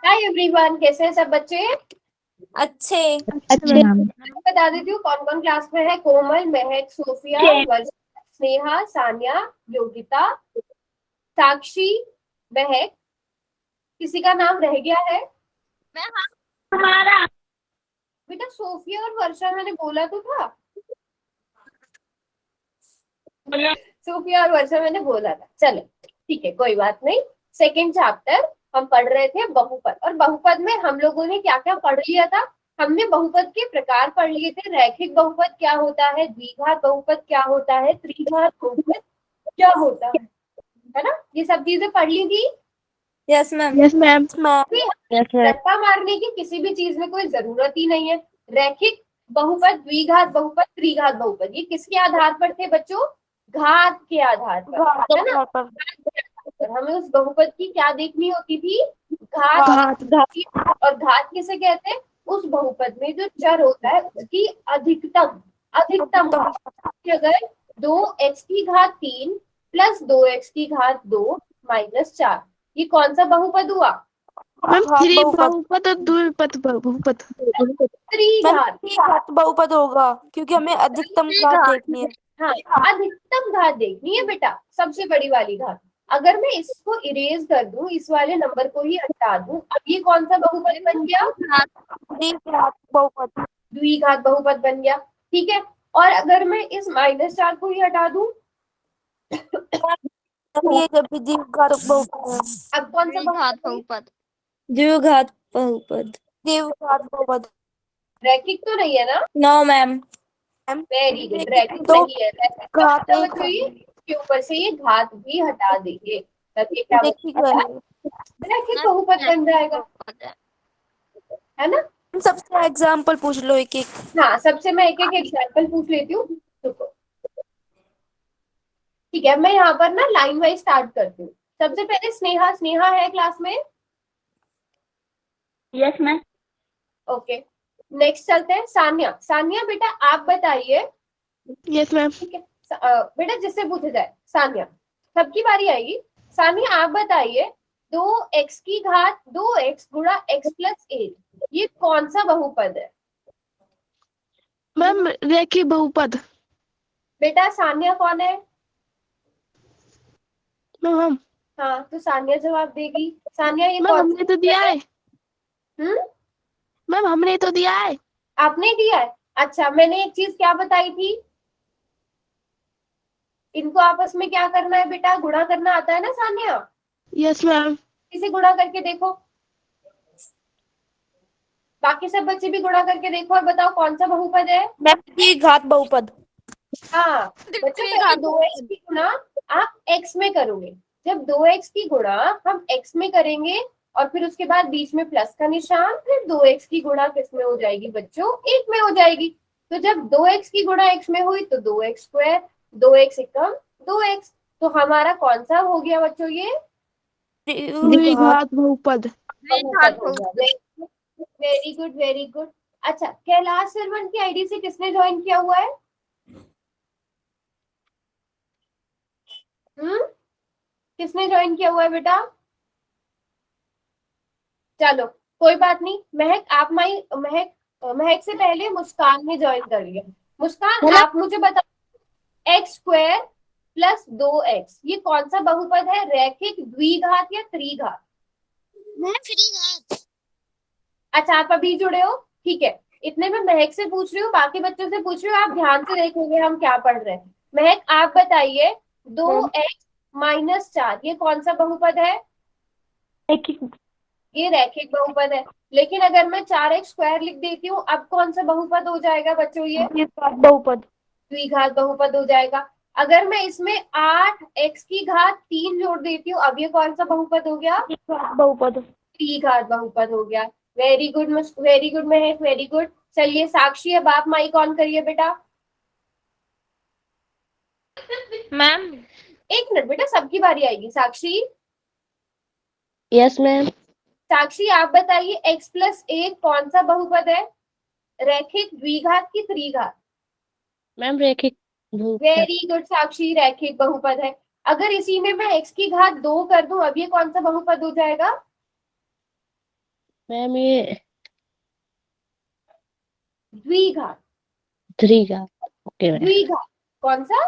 Hi everyone, कैसे हैं सब बच्चे? अच्छे बता देती हूँ कौन कौन क्लास में है। कोमल, महक, सोफिया, वर्षा, स्नेहा, सान्या, योगिता, साक्षी, महक। किसी का नाम रह गया है? हमारा बेटा सोफिया और वर्षा मैंने बोला तो था। सोफिया और वर्षा मैंने बोला था। चलो ठीक है, कोई बात नहीं। सेकेंड चैप्टर हम पढ़ रहे थे बहुपद, और बहुपद में हम लोगों ने क्या क्या पढ़ लिया था? हमने बहुपद के प्रकार पढ़ लिए थे। रैखिक बहुपद क्या होता है, द्विघात बहुपद क्या होता है, त्रिघात बहुपद क्या होता है ना? ये सब चीजें पढ़ ली थी। Yes ma'am. रट्टा मारने की किसी भी चीज में कोई जरूरत ही नहीं है। रैखिक बहुपद, द्विघात बहुपद, त्रिघात बहुपद, ये किसके आधार पर थे बच्चों? घात के आधार पर, है ना? हमें उस बहुपद की क्या देखनी होती थी? घात। और घात किसे कहते हैं? उस बहुपद में जो चर होता है उसकी अधिकतम घात। अगर 2x की घात 3 प्लस 2x की घात 2 माइनस 4, ये कौन सा बहुपद हुआ? बहुपद और द्विपद बहुपद त्रिघात बहुपद होगा क्योंकि हमें अधिकतम घात देखनी है। हाँ, अधिकतम घात देखनी है बेटा, सबसे बड़ी वाली घात। अगर मैं इसको इरेज कर दूं, इस वाले नंबर को ही हटा दूं, अब ये कौन सा बहुपद बन गया? द्विघात बहुपद। द्विघात बहुपद बन गया। ठीक है, और अगर मैं इस -4 को ही हटा दूं, ये जब भी द्विघात बहुपद है। अब कौन सा बहुपद द्विघात बहुपद। द्विघात बहुपद रैखिक तो नहीं है ना? No ma'am. वेरी गुड, रैखिक तो नहीं है। रैखिक का घात मतलब एक चाहिए के ऊपर से ये घात भी हटा देंगे, तब ये क्या बनेगा? रैखिक बहुपद बन जाएगा, है ना? सबसे एग्जाम्पल पूछ लो एक एक। हाँ, सबसे मैं एक एक एग्जाम्पल पूछ लेती हूँ। रुको, ठीक है, मैं यहाँ पर ना लाइन वाइज स्टार्ट करती हूँ। सबसे पहले स्नेहा। स्नेहा है क्लास में? Yes ma'am. ओके, नेक्स्ट चलते हैं सानिया। सानिया बेटा आप बताइए। Yes ma'am. ठीक है, बेटा जिससे पूछा जाए। सानिया, सबकी बारी आएगी। सानिया आप बताइए, 2x की घात 2x गुणा x प्लस 8, ये कौन सा बहुपद है? मैम रेखीय बहुपद। बेटा सानिया कौन है? मैम हम हाँ, तो सानिया जवाब देगी। सानिया ये मैम कौन हमने तो दिया है। हम्म मैम हमने तो दिया है। आपने दिया है? अच्छा, मैंने एक चीज क्या बताई थी? इनको आपस में क्या करना है बेटा? गुणा करना आता है ना सानिया? Yes ma'am. इसे गुणा करके देखो, बाकी सब बच्चे भी गुणा करके देखो और बताओ कौन सा बहुपद है। मैम द्विघात बहुपद। हाँ बच्चों, पहले 2x की गुणा आप x में करोगे। जब 2x की गुणा हम x में करेंगे और फिर उसके बाद बीच में प्लस का निशान, फिर 2x की गुणा किस में हो जाएगी बच्चों? 1 में हो जाएगी। तो जब 2x की गुणा x में हुई तो 2x स्क्वायर, 2x एकम 2x। तो हमारा कौन सा हो गया बच्चों? ये द्विघात बहुपद। Very good, very good. अच्छा, कैलाश सरवन की आईडी से किसने ज्वाइन किया हुआ है? किसने ज्वाइन किया हुआ है बेटा? चलो कोई बात नहीं। महक आप महक से पहले मुस्कान ने ज्वाइन कर लिया। मुस्कान आप मुझे बताओ, x स्क्वायर प्लस 2x ये कौन सा बहुपद है? रैखिक, द्विघात या त्रिघात? अच्छा, आप अभी जुड़े हो, ठीक है। इतने में महक से पूछ रही हूँ, बाकी बच्चों से पूछ रही हूँ, आप ध्यान से देखोगे हम क्या पढ़ रहे हैं। महक आप बताइए, 2x माइनस 4 ये कौन सा बहुपद है? ये रैखिक बहुपद है। लेकिन अगर मैं 4x स्क्वायर लिख देती हूँ, अब कौन सा बहुपद हो जाएगा बच्चों? ये बहुपद। द्विघात बहुपद हो जाएगा। अगर मैं इसमें 8x की घात 3 जोड़ देती हूँ, अब ये कौन सा बहुपद हो गया? बहुपद। त्रिघात बहुपद हो गया। वेरी गुड, वेरी गुड महक, वेरी गुड। चलिए साक्षी, अब आप माइक ऑन करिए बेटा। मैम। एक मिनट बेटा, सबकी बारी आएगी। साक्षी, यस मैम। साक्षी आप बताइए, x प्लस 1 कौन सा बहुपद है? रैखिक, द्विघात की त्रिघात? मैम रेखिक वेरी गुड साक्षी, रैखिक बहुपद है। अगर इसी में मैं x की घात 2 कर दूं, अब ये कौन सा बहुपद हो जाएगा? मैम ये द्विघात। द्विघात। Okay ma'am. द्विघात कौन सा?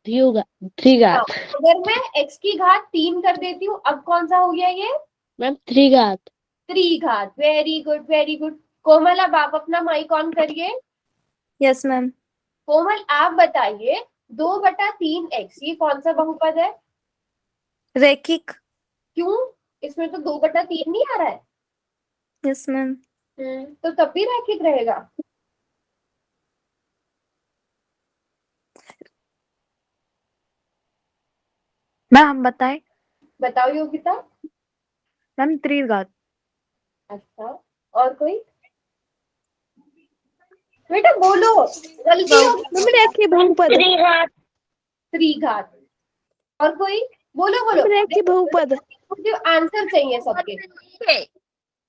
द्विघात। हाँ, द्विघात अगर मैं x की घात 3 कर देती हूँ, अब कौन सा हो गया ये? मैम। त्रिघात। त्रिघात। Very good, very good. Komal, अब आप अपना माइक ऑन करिए। Yes ma'am. कोमल, आप बताइए 2/3x ये कौन सा बहुपद है? रैखिक। क्यों? इसमें तो 2/3 नहीं आ रहा है। Yes ma'am. तो तब भी रैखिक रहेगा। मैम हम बताएं। बताओ योगिता। मैम त्रिघात। अच्छा, और कोई? बेटा बोलो, गलती हो मैम रैखिक बहुपद। त्रिघात। और कोई? बोलो बोलो, मैम रैखिक बहुपद। मुझे आंसर चाहिए सबके।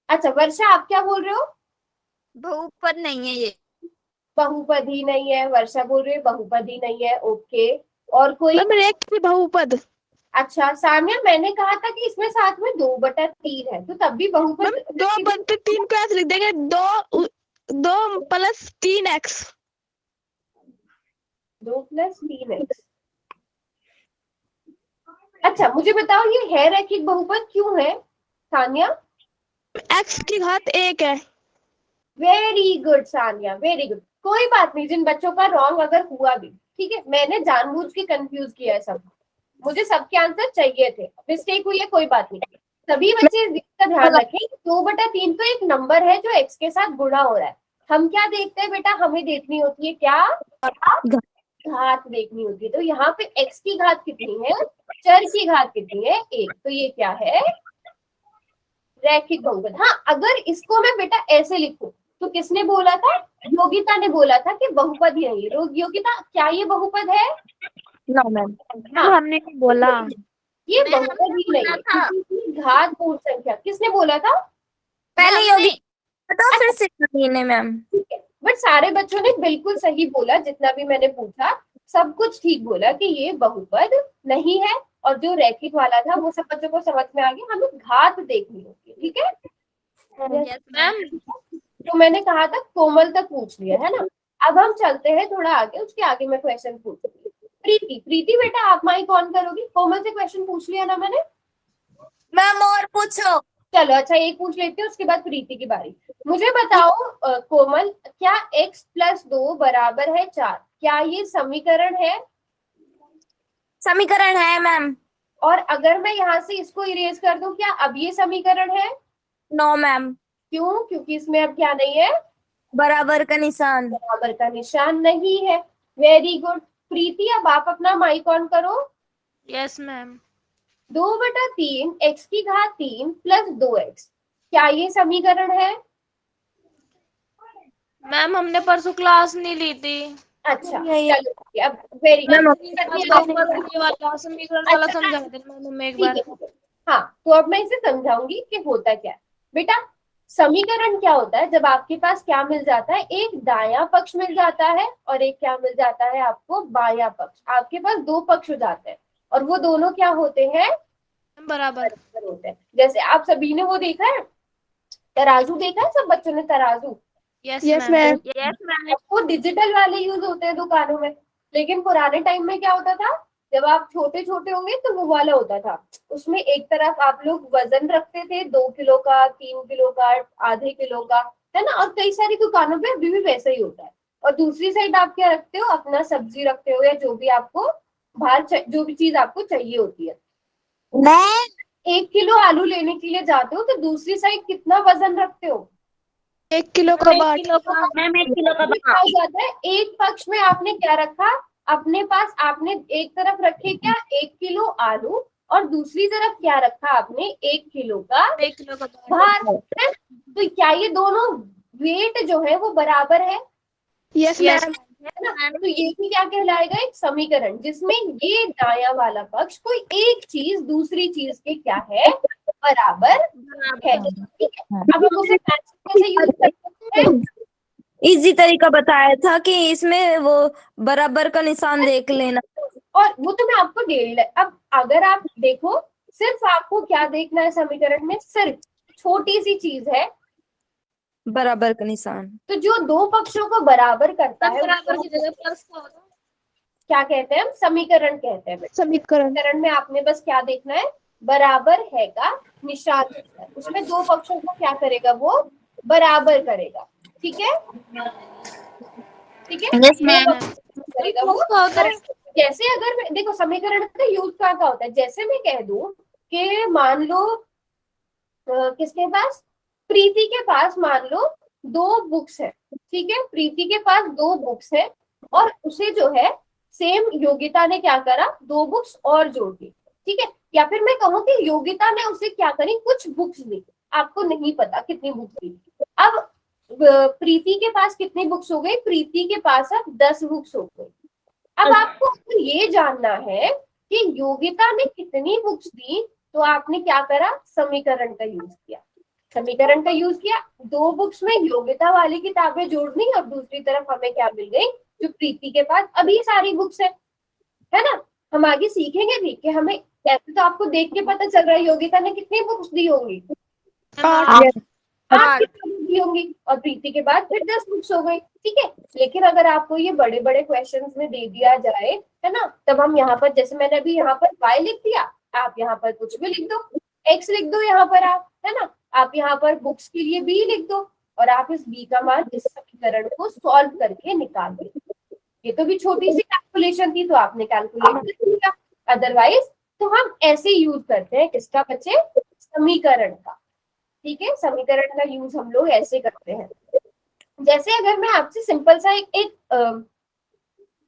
अच्छा वर्षा, आप क्या बोल रहे हो? बहुपद नहीं है ये। बहुपद ही नहीं है, वर्षा बोल रही है बहुपद ही नहीं है। ओके, और कोई? मैम रैखिक बहुपद। अच्छा सानिया, मैंने कहा था कि इसमें साथ में 2/3 है, तो तब भी बहुपद। मैम 2/3 को ऐसे लिख देंगे, 2 + 3x। 2 + 3x। अच्छा मुझे बताओ, ये है रैखिक बहुपद क्यों है सानिया? x की घात 1 है। Very good Sania, very good. कोई बात नहीं, जिन बच्चों का रॉन्ग अगर हुआ भी, ठीक है, मैंने जानबूझ के कंफ्यूज किया है सब। मुझे सबके आंसर चाहिए थे, मिस्टेक हुई है कोई बात नहीं। सभी बच्चे इस चीज का ध्यान रखें, 2/3 तो एक नंबर है जो x के साथ गुणा हो रहा है। हम क्या देखते हैं बेटा, हमें देखनी होती है क्या? घात देखनी होती है। तो यहाँ पे x की घात कितनी है, चर की घात कितनी है? 1। तो ये क्या है? रैखिक बहुपद। हाँ, अगर इसको मैं बेटा ऐसे लिखूं तो किसने बोला था? योगिता ने बोला था कि बहुपद ही नहीं है। योगिता, क्या ये बहुपद है? No ma'am. हाँ, हमने नहीं बोला। ये बहुपद ही नहीं है क्योंकि घात पूर्ण संख्या। किसने बोला था? पहले योगी तो फिर से महीने मैम। ठीक है, बट सारे बच्चों ने बिल्कुल सही बोला, जितना भी मैंने पूछा सब कुछ ठीक बोला कि ये बहुपद नहीं है। और जो रैखिक वाला था वो सब बच्चों को समझ में आ गया, हमें घात देखनी होती है। ठीक है, यस मैम। तो मैंने कहा था कोमल तक पूछ लिया है ना। अब हम चलते हैं थोड़ा आगे, उसके आगे मैं क्वेश्चन पूछूंगी। प्रीति, प्रीति बेटा आप माइक ऑन करोगी? कोमल से क्वेश्चन पूछ लिया ना मैंने। मैम और पूछो। चलो अच्छा, एक पूछ लेते हैं, उसके बाद प्रीति की बारी। मुझे बताओ कोमल, क्या x + 2 बराबर है 4? क्या ये समीकरण है? समीकरण है मैम। और अगर मैं यहाँ से इसको इरेज कर दूं, क्या अब ये समीकरण है? No ma'am. क्यों? क्योंकि इसमें अब क्या नहीं है? बराबर का निशान। बराबर का निशान नहीं है। Very good. प्रीति, अब आप अपना माइक ऑन करो। Yes ma'am. 2/3 x की घात 3 + 2x, क्या ये समीकरण है? मैम हमने परसों क्लास नहीं ली थी। अच्छा चलो, अब वेरी मैम, गुड। समीकरण वाला समझा देना मैम एक ठीक बार। है, हाँ तो अब मैं इसे समझाऊंगी कि होता क्या है। बेटा समीकरण क्या होता है? जब आपके पास क्या मिल जाता है, एक दायां पक्ष मिल जाता है और एक क्या मिल जाता है आपको, बायां पक्ष। आपके पास दो पक्ष हो जाते हैं और वो दोनों क्या होते हैं? बराबर होते हैं। जैसे आप सभी ने वो देखा है, तराजू देखा है, सब बच्चों ने तराजू। Yes ma'am. वो डिजिटल वाले यूज होते हैं दुकानों में, लेकिन पुराने टाइम में क्या होता था, जब आप छोटे छोटे होंगे तो वो वाला होता था। उसमें एक तरफ आप लोग वजन रखते थे, 2 किलो का, 3 किलो का, आधे किलो का, है ना। और कई सारी दुकानों पे अभी भी वैसा ही होता है। और दूसरी साइड आप क्या रखते हो, अपना सब्जी रखते हो या जो भी आपको बाहर जो भी चीज आपको चाहिए होती है। मैं 1 किलो आलू लेने के लिए जाते हो तो दूसरी साइड कितना वजन रखते हो? 1 किलो का बाट। मैम 1 किलो का क्या हो जाता है, एक पक्ष में आपने क्या रखा, अपने पास आपने एक तरफ रखे क्या, 1 किलो आलू, और दूसरी तरफ क्या रखा आपने, 1 किलो का 1 किलो का भार है। तो क्या ये दोनों वेट जो है वो बराबर है? Yes ma'am. है ना। तो ये भी क्या कहलाएगा, एक समीकरण जिसमें ये दायां वाला पक्ष कोई एक चीज दूसरी चीज के क्या है, बराबर है। ठीक है, अब हम उसे कैसे यूज कर सकते हैं? इजी तरीका बताया था कि इसमें वो बराबर का निशान देख लेना। और वो तो मैं आपको डेली अब अगर आप देखो, सिर्फ आपको क्या देखना है समीकरण में, सिर्फ छोटी सी चीज है, बराबर का निशान। तो जो दो पक्षों को बराबर करता है बराबर वो की जगह प्लस का होगा। क्या कहते हैं, हम समीकरण कहते हैं बेटा। समीकरण। समीकरण में आपने बस क्या देखना है, बराबर है का निशान देखना है। उसमें दो पक्षों को क्या करेगा, वो बराबर करेगा। ठीक है, ठीक है, यस दो मैम। पक्षों को करेगा वो प्लस का होता है। बराबर। जैसे अगर मैं देखो समीकरण का यूज क्या होता है, जैसे मैं कह दूं कि मान लो किसके पास, प्रीति के पास मान लो दो बुक्स है, ठीक है, प्रीति के पास दो बुक्स है और उसे जो है सेम योगिता ने क्या करा, दो बुक्स और जोड़ दी। ठीक है, या फिर मैं कहूँ कि योगिता ने उसे क्या करी, कुछ बुक्स दी, आपको नहीं पता कितनी बुक्स दी। अब प्रीति के पास कितनी बुक्स हो गई, प्रीति के पास अब 10 बुक्स हो गई। अब आपको ये जानना है कि योगिता ने कितनी बुक्स दी, तो आपने क्या करा, समीकरण का यूज किया। समीकरण का यूज किया, दो बुक्स में योगिता वाली किताबें जोड़नी और दूसरी तरफ हमें क्या मिल गई, जो प्रीति के पास अभी सारी बुक्स है ना। हम आगे सीखेंगे भी कि हमें ऐसे, तो आपको देख के पता चल रहा है योगिता ने कितनी बुक्स दी होंगी, 8। 8 दी होंगी, और प्रीति के बाद फिर 10 बुक्स हो गई। ठीक है, लेकिन अगर आपको ये बड़े बड़े क्वेश्चंस में दे दिया जाए, है ना, तब हम यहाँ पर, जैसे मैंने अभी यहाँ पर y लिख दिया, आप यहाँ पर कुछ भी लिख दो, x लिख दो यहाँ पर आप, है ना, आप यहाँ पर बुक्स के लिए b लिख दो, और आप इस b का मान इस समीकरण को सॉल्व करके निकाल दो। ये तो भी छोटी सी कैलकुलेशन थी, तो आपने कैलकुलेट कर लिया। अदरवाइज तो हम ऐसे यूज करते हैं किसका बच्चे, समीकरण का। ठीक है, समीकरण का यूज हम लोग ऐसे करते हैं। जैसे अगर मैं आपसे सिंपल सा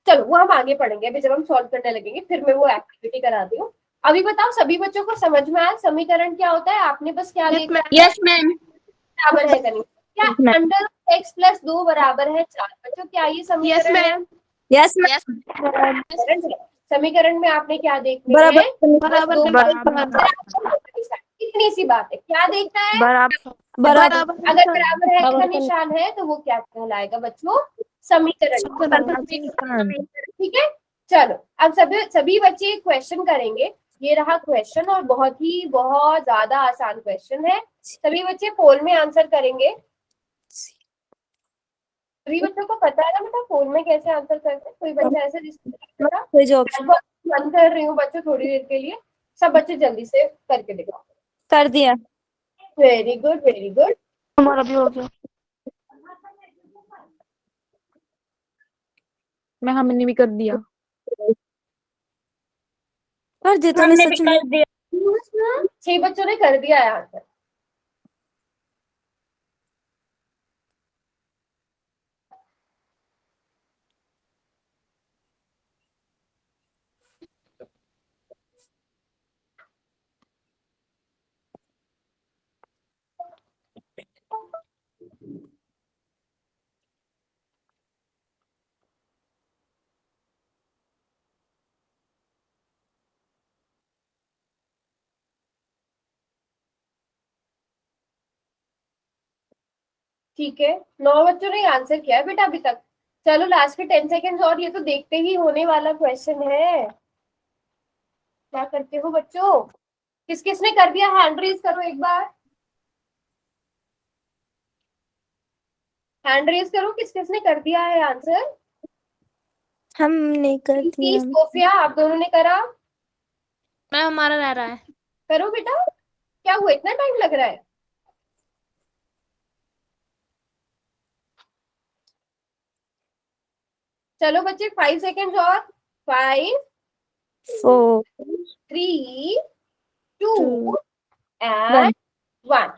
चलो वो हम आगे पढ़ेंगे, अभी जब हम सॉल्व करने लगेंगे फिर मैं वो एक्टिविटी कराती हूँ। अभी बताओ सभी बच्चों को समझ में आया समीकरण क्या होता है, आपने बस क्या देखना है, यस मैम। बराबर है करेंगे क्या, अंडर x प्लस 2 बराबर है 4। बच्चों क्या ये यस समीकरण है, मैम। Yes ma'am. समीकरण है। समीकरण में आपने क्या देखना बराबर है, बराबर दो का निशान। इतनी सी बात है, क्या देखना है, बराबर बराबर का अगर निशान। बराबर है का निशान है तो वो क्या कहलाएगा बच्चों, समीकरण। ठीक है, चलो अब सभी सभी बच्चे क्वेश्चन करेंगे। ये रहा क्वेश्चन, और बहुत ज्यादा आसान क्वेश्चन है। सभी बच्चे फोन में आंसर करेंगे। सभी बच्चों को पता है ना बेटा फोन में कैसे आंसर करते हैं, कोई बच्चा ऐसे कोई जो ऑप्शन बंद कर रही हूँ बच्चों थोड़ी देर के लिए, सब बच्चे जल्दी से करके दिखाओ। कर दिया। Very good, very good. हमारा भी हो गया। मैं हमने भी कर दिया। कर दिया तूने सच में। 6 बच्चों ने कर दिया है आंसर। ठीक है, 9 बच्चों ने आंसर किया है बेटा अभी तक। चलो लास्ट के 10 सेकेंड्स, और ये तो देखते ही होने वाला क्वेश्चन है। क्या करते हो बच्चों, किस किसने कर दिया, हैंड रेज करो एक बार, हैंड रेज करो किस किसने कर दिया है आंसर। हमने कर दिया। सोफिया आप दोनों ने करा, मैं हमारा रह रहा है। करो बेटा। क्या हुआ, इतना टाइम लग रहा है। चलो बच्चे 5 सेकेंड्स और, 5 4 3 2 2 एंड 1।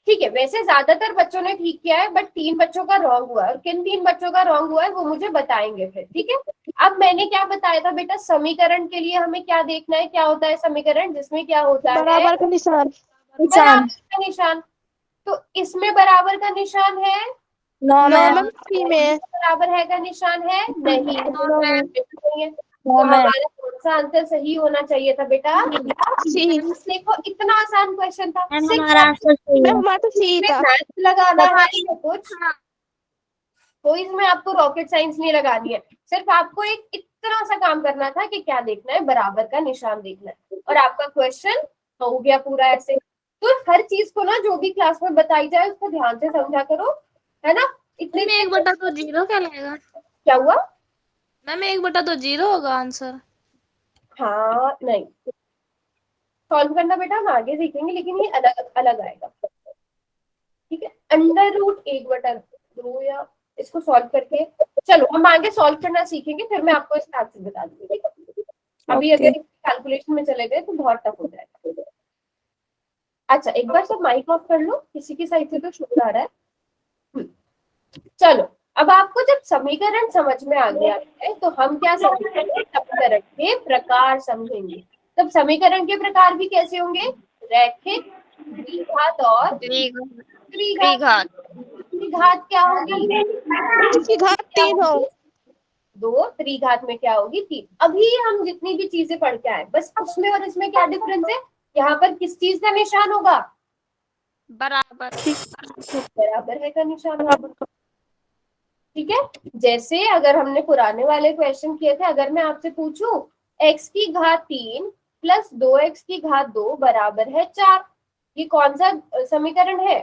ठीक है, वैसे ज्यादातर बच्चों ने ठीक किया है, बट 3 बच्चों का रॉन्ग हुआ है, और किन 3 बच्चों का रॉन्ग हुआ है वो मुझे बताएंगे फिर। ठीक है, अब मैंने क्या बताया था बेटा, समीकरण के लिए हमें क्या देखना है, क्या होता है समीकरण जिसमें क्या होता है, बराबर का निशान। बराबर का निशान। तो इसमें बराबर का निशान है, मैम सी में। बराबर है का निशान है नहीं, नहीं है। तो मैम हमारा कौन सा आंसर सही होना चाहिए था बेटा, सी। देखो इतना आसान क्वेश्चन था। हमारा आंसर सही मैम है। हमारा तो सी था। मैथ लगाना है या कुछ, कोई इसमें आपको रॉकेट साइंस नहीं लगानी है, सिर्फ आपको एक इतना इतना सा काम करना था कि क्या देखना है, बराबर का निशान देखना है, और आपका क्वेश्चन हो गया पूरा ऐसे। तो हर चीज को ना जो भी क्लास में बताई जाए उसको ध्यान से समझा करो, है ना। इतने मैम 1/2 क्या लगेगा? क्या हुआ? मैम 1/2 होगा आंसर। हाँ नहीं, सॉल्व करना बेटा हम आगे सीखेंगे, लेकिन ये अलग अलग आएगा, ठीक है। √1/2 या इसको सॉल्व करके, चलो हम आगे सॉल्व करना सीखेंगे, फिर मैं आपको इसका आंसर बता दूंगी, ठीक है? अभी Okay. अगर कैलकुलेशन में चले गए तो बहुत टफ हो जाएगा। अच्छा एक बार सब माइक ऑफ कर लो, किसी की साइड से तो शोर आ रहा है। चलो अब आपको जब समीकरण समझ में आ गया है तो हम क्या समझेंगे, समीकरण के प्रकार समझेंगे। तब समीकरण के प्रकार भी कैसे होंगे, रैखिक, द्विघात और त्रिघात। त्रिघात क्या होगी, इसकी घात 3 हो। 2, त्रिघात में क्या होगी 3। अभी हम जितनी भी चीजें पढ़ के आए बस उसमें और इसमें क्या डिफरेंस है, यहाँ पर किस चीज का निशान होगा, बराबर। बराबर है का निशान होगा, ठीक है। जैसे अगर हमने पुराने वाले क्वेश्चन किए थे, अगर मैं आपसे पूछूं x की घात 3 प्लस 2x की घात 2 बराबर है 4, ये कौन सा समीकरण है,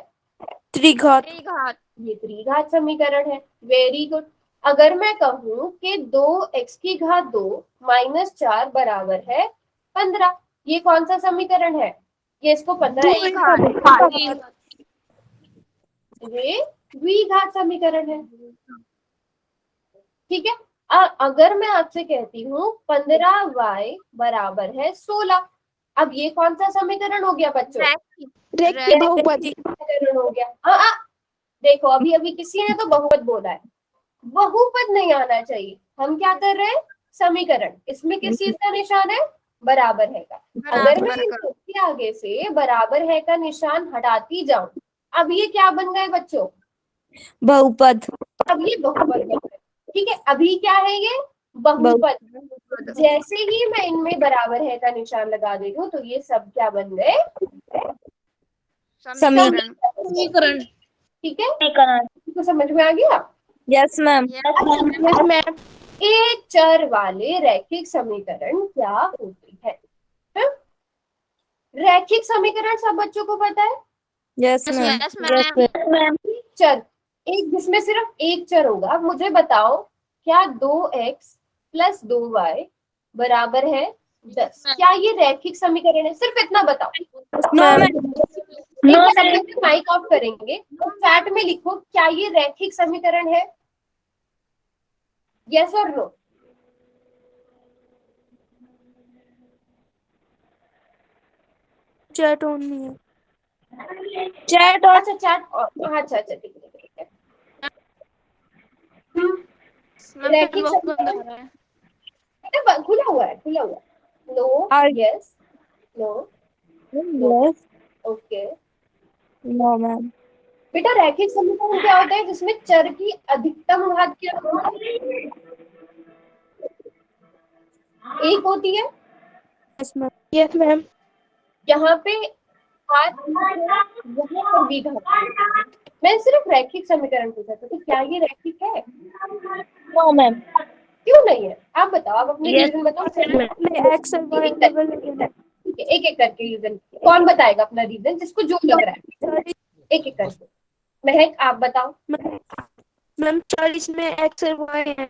त्रिघात। ये त्रिघात समीकरण है। Very good. अगर मैं कहूं कि 2x की घात 2 माइनस 4 बराबर है 15, ये कौन सा समीकरण है, ये इसको 15 ये द्विघात समीकरण है, ठीक है। अगर मैं आपसे कहती हूँ 15y बराबर है 16, अब ये कौन सा समीकरण हो गया बच्चों, रेखीय बहुपदी। समीकरण हो गया। देखो अभी अभी किसी ने तो बहुपद बोला है, बहुपद नहीं आना चाहिए, हम क्या कर रहे हैं, समीकरण। इसमें किस चीज का निशान है, बराबर है का। अगर मैं इसके आगे से बराबर है का निशान हटाती जाऊं, अब ये क्या बन गए बच्चों, बहुपद। अब ये बहुपद बन गए, ठीक है। अभी क्या है ये, बहुपद। जैसे ही मैं इनमें बराबर है का निशान लगा दे दूं तो ये सब क्या बन गए, समीकरण। ठीक है। तो समझ में आ गया। Yes ma'am. Yes ma'am. एक चर वाले रैखिक समीकरण क्या होते हैं, हाँ? रैखिक समीकरण सब बच्चों को पता है, यस मैम। चर, एक जिसमें सिर्फ एक चर होगा। अब मुझे बताओ क्या 2x प्लस 2y बराबर है 10, क्या ये रैखिक समीकरण है, सिर्फ इतना बताओ। एक बार सब लोग माइक ऑफ करेंगे, चैट में लिखो क्या ये रैखिक समीकरण है, यस और नो। चैट ऑन नहीं है। चैट और अच्छा चैट, अच्छा अच्छा ठीक है ठीक है। रैखिक समीकरण बेटा खुला हुआ है, खुला हुआ है। No, yes, no, okay. No ma'am. बेटा रैखिक समीकरण क्या होता है, जिसमें चर की अधिकतम घात क्या होती है, एक होती है। Yes ma'am. यहाँ पे घात, यहाँ पर भी घात। मैं सिर्फ रैखिक समीकरण पूछा था, तो क्या ये रैखिक है, नो मैम। क्यों नहीं है, आप बताओ, आप अपने Yes, रीजन बताओ। एक्स और वाई एक एक करके रीजन, कौन बताएगा अपना रीजन, जिसको जो लग रहा है, एक एक करके। महक आप बताओ। मैम 40 में एक्स और वाई है,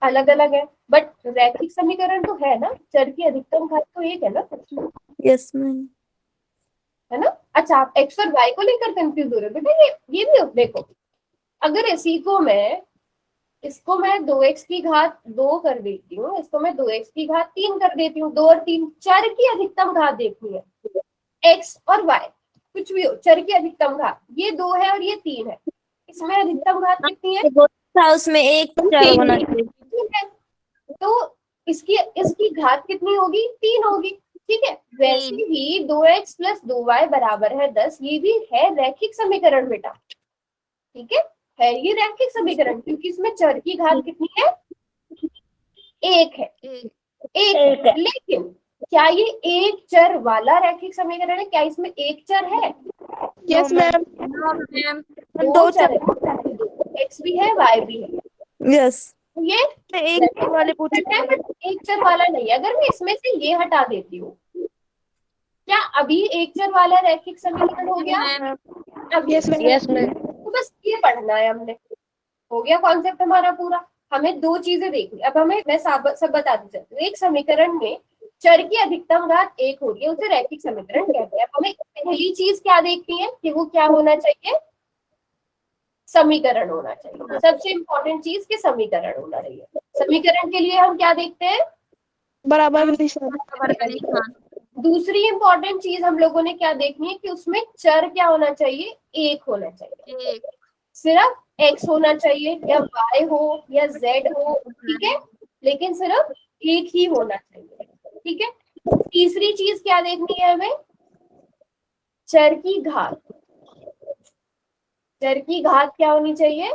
अलग अलग है, बट रैखिक समीकरण तो है ना, चर की अधिकतम घात तो एक है ना, यस मैम। है ना। अच्छा आप एक्स और वाई को लेकर कंफ्यूज हो रहे हो बेटा, ये भी देखो, अगर इसी को मैं, इसको मैं 2x की घात 2 कर देती हूँ, इसको मैं 2x की घात 3 कर देती हूँ, 2 और 3 चर की अधिकतम घात देखनी है, x और y कुछ भी हो, चर की अधिकतम घात, ये 2 है और ये 3 है, इसमें अधिकतम घात कितनी है, उसमें एक चर होना चाहिए। 3 है, तो इसकी घात कितनी होगी, 3 होगी, ठीक है। वैसे ही 2x प्लस 2y बराबर है 10, ये भी है रैखिक समीकरण बेटा, ठीक है ये रैखिक समीकरण, क्योंकि इसमें चर की घात कितनी है, एक है, एक है। लेकिन क्या ये एक चर वाला रैखिक समीकरण है, क्या इसमें एक चर है, यस मैम। दो चर है, एक्स भी है वाई भी है, यस तो ये एक वाले पूछे है बट एक चर वाला नहीं है। अगर मैं इसमें से ये हटा देती हूँ, क्या अभी एक चर वाला रैखिक समीकरण हो गया? अभी यस मैम। तो बस ये पढ़ना है हमने, हो गया कॉन्सेप्ट हमारा पूरा। हमें दो चीजें देखनी, अब हमें मैं सब बताती चलती हूँ। एक समीकरण में चर की अधिकतम घात एक होती है, उसे रैखिक समीकरण कहते हैं। अब हमें पहली चीज क्या देखनी है कि वो क्या होना चाहिए, समीकरण होना चाहिए। सबसे इंपॉर्टेंट चीज कि समीकरण होना चाहिए। समीकरण के लिए हम क्या देखते हैं, बराबर निशान। दूसरी इंपॉर्टेंट चीज हम लोगों ने क्या देखनी है कि उसमें चर क्या होना चाहिए, एक होना चाहिए। सिर्फ x होना चाहिए या y हो या z हो, ठीक है, लेकिन सिर्फ एक ही होना चाहिए, ठीक है। तीसरी चीज क्या देखनी है हमें, चर की घात। चर की घात क्या होनी चाहिए,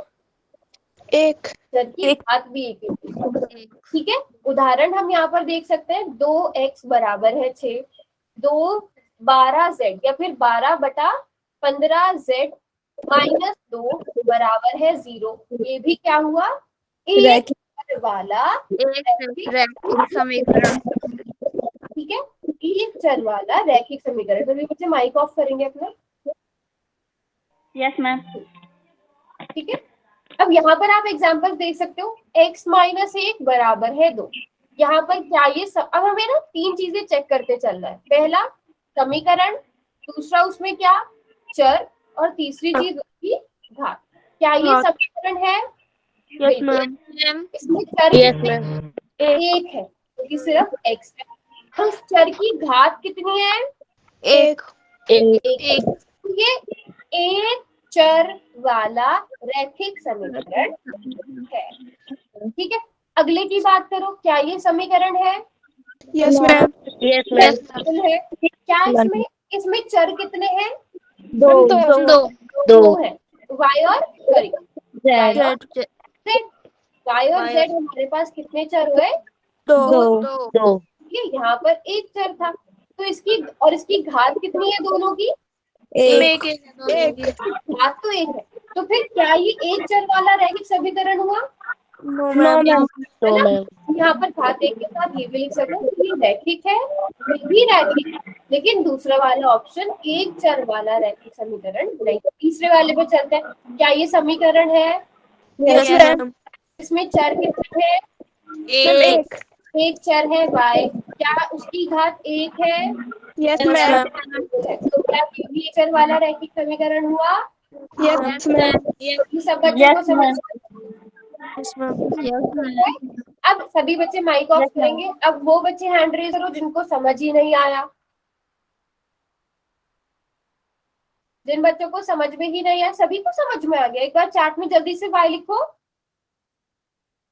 एक। चर की घात भी एक ही, ठीक है। उदाहरण हम यहाँ पर देख सकते हैं, 2x बराबर है 6, 12z या फिर 12/15z माइनस 2 बराबर है 0। ये भी क्या हुआ, एक चर वाला रैखिक समीकरण। ठीक है, एक चर वाला रैखिक समीकरण। तो बच्चे माइक ऑफ करेंगे अपना, यस मैम। ठीक है। अब यहाँ पर आप एग्जांपल देख सकते हो, x माइनस 1 बराबर है 2। यहाँ पर क्या ये अब हमें ना तीन चीजें चेक करते चलना है। पहला समीकरण, दूसरा उसमें क्या चर, और तीसरी चीज उसकी घात। क्या ये समीकरण है? यस बिल्कुल। मैम। इसमें चर एक है क्योंकि सिर्फ x है। तो उस चर की घात कितनी है? एक। एक। तो ये एक चर वाला रैखिक समीकरण है, ठीक है। अगले की बात करो, क्या ये समीकरण है? Yes ma'am. बिल्कुल है। क्या इसमें इसमें चर कितने हैं? दो। दो है, y और सॉरी y और z। y और z हमारे पास कितने चर हुए? दो। ये यहाँ पर एक चर था, तो इसकी और इसकी घात कितनी है दोनों की? एक। घात तो एक है, तो फिर क्या ये एक चर वाला रैखिक समीकरण हुआ? No ma'am. है ना? यहाँ पर घात एक के साथ ये भी लिख सकते हैं कि ये रैखिक है, ये भी रैखिक है, लेकिन दूसरा वाला ऑप्शन एक चर वाला रैखिक समीकरण नहीं। तीसरे वाले पे चलते हैं, क्या ये समीकरण है? Yes ma'am. इसमें चर कितने हैं? एक चर है y, क्या उसकी घात एक है? Yes ma'am. तो क्या ये भी एक चर वाला रैखिक समीकरण हुआ? Yes ma'am. ये सब बच्चों को समझ यस मैम। अब सभी बच्चे माइक ऑफ करेंगे। अब वो बच्चे हैंड रेज करो जिनको समझ ही नहीं आया, जिन बच्चों को समझ में ही नहीं आया। सभी को समझ में आ गया? एक बार चैट में जल्दी से y लिखो।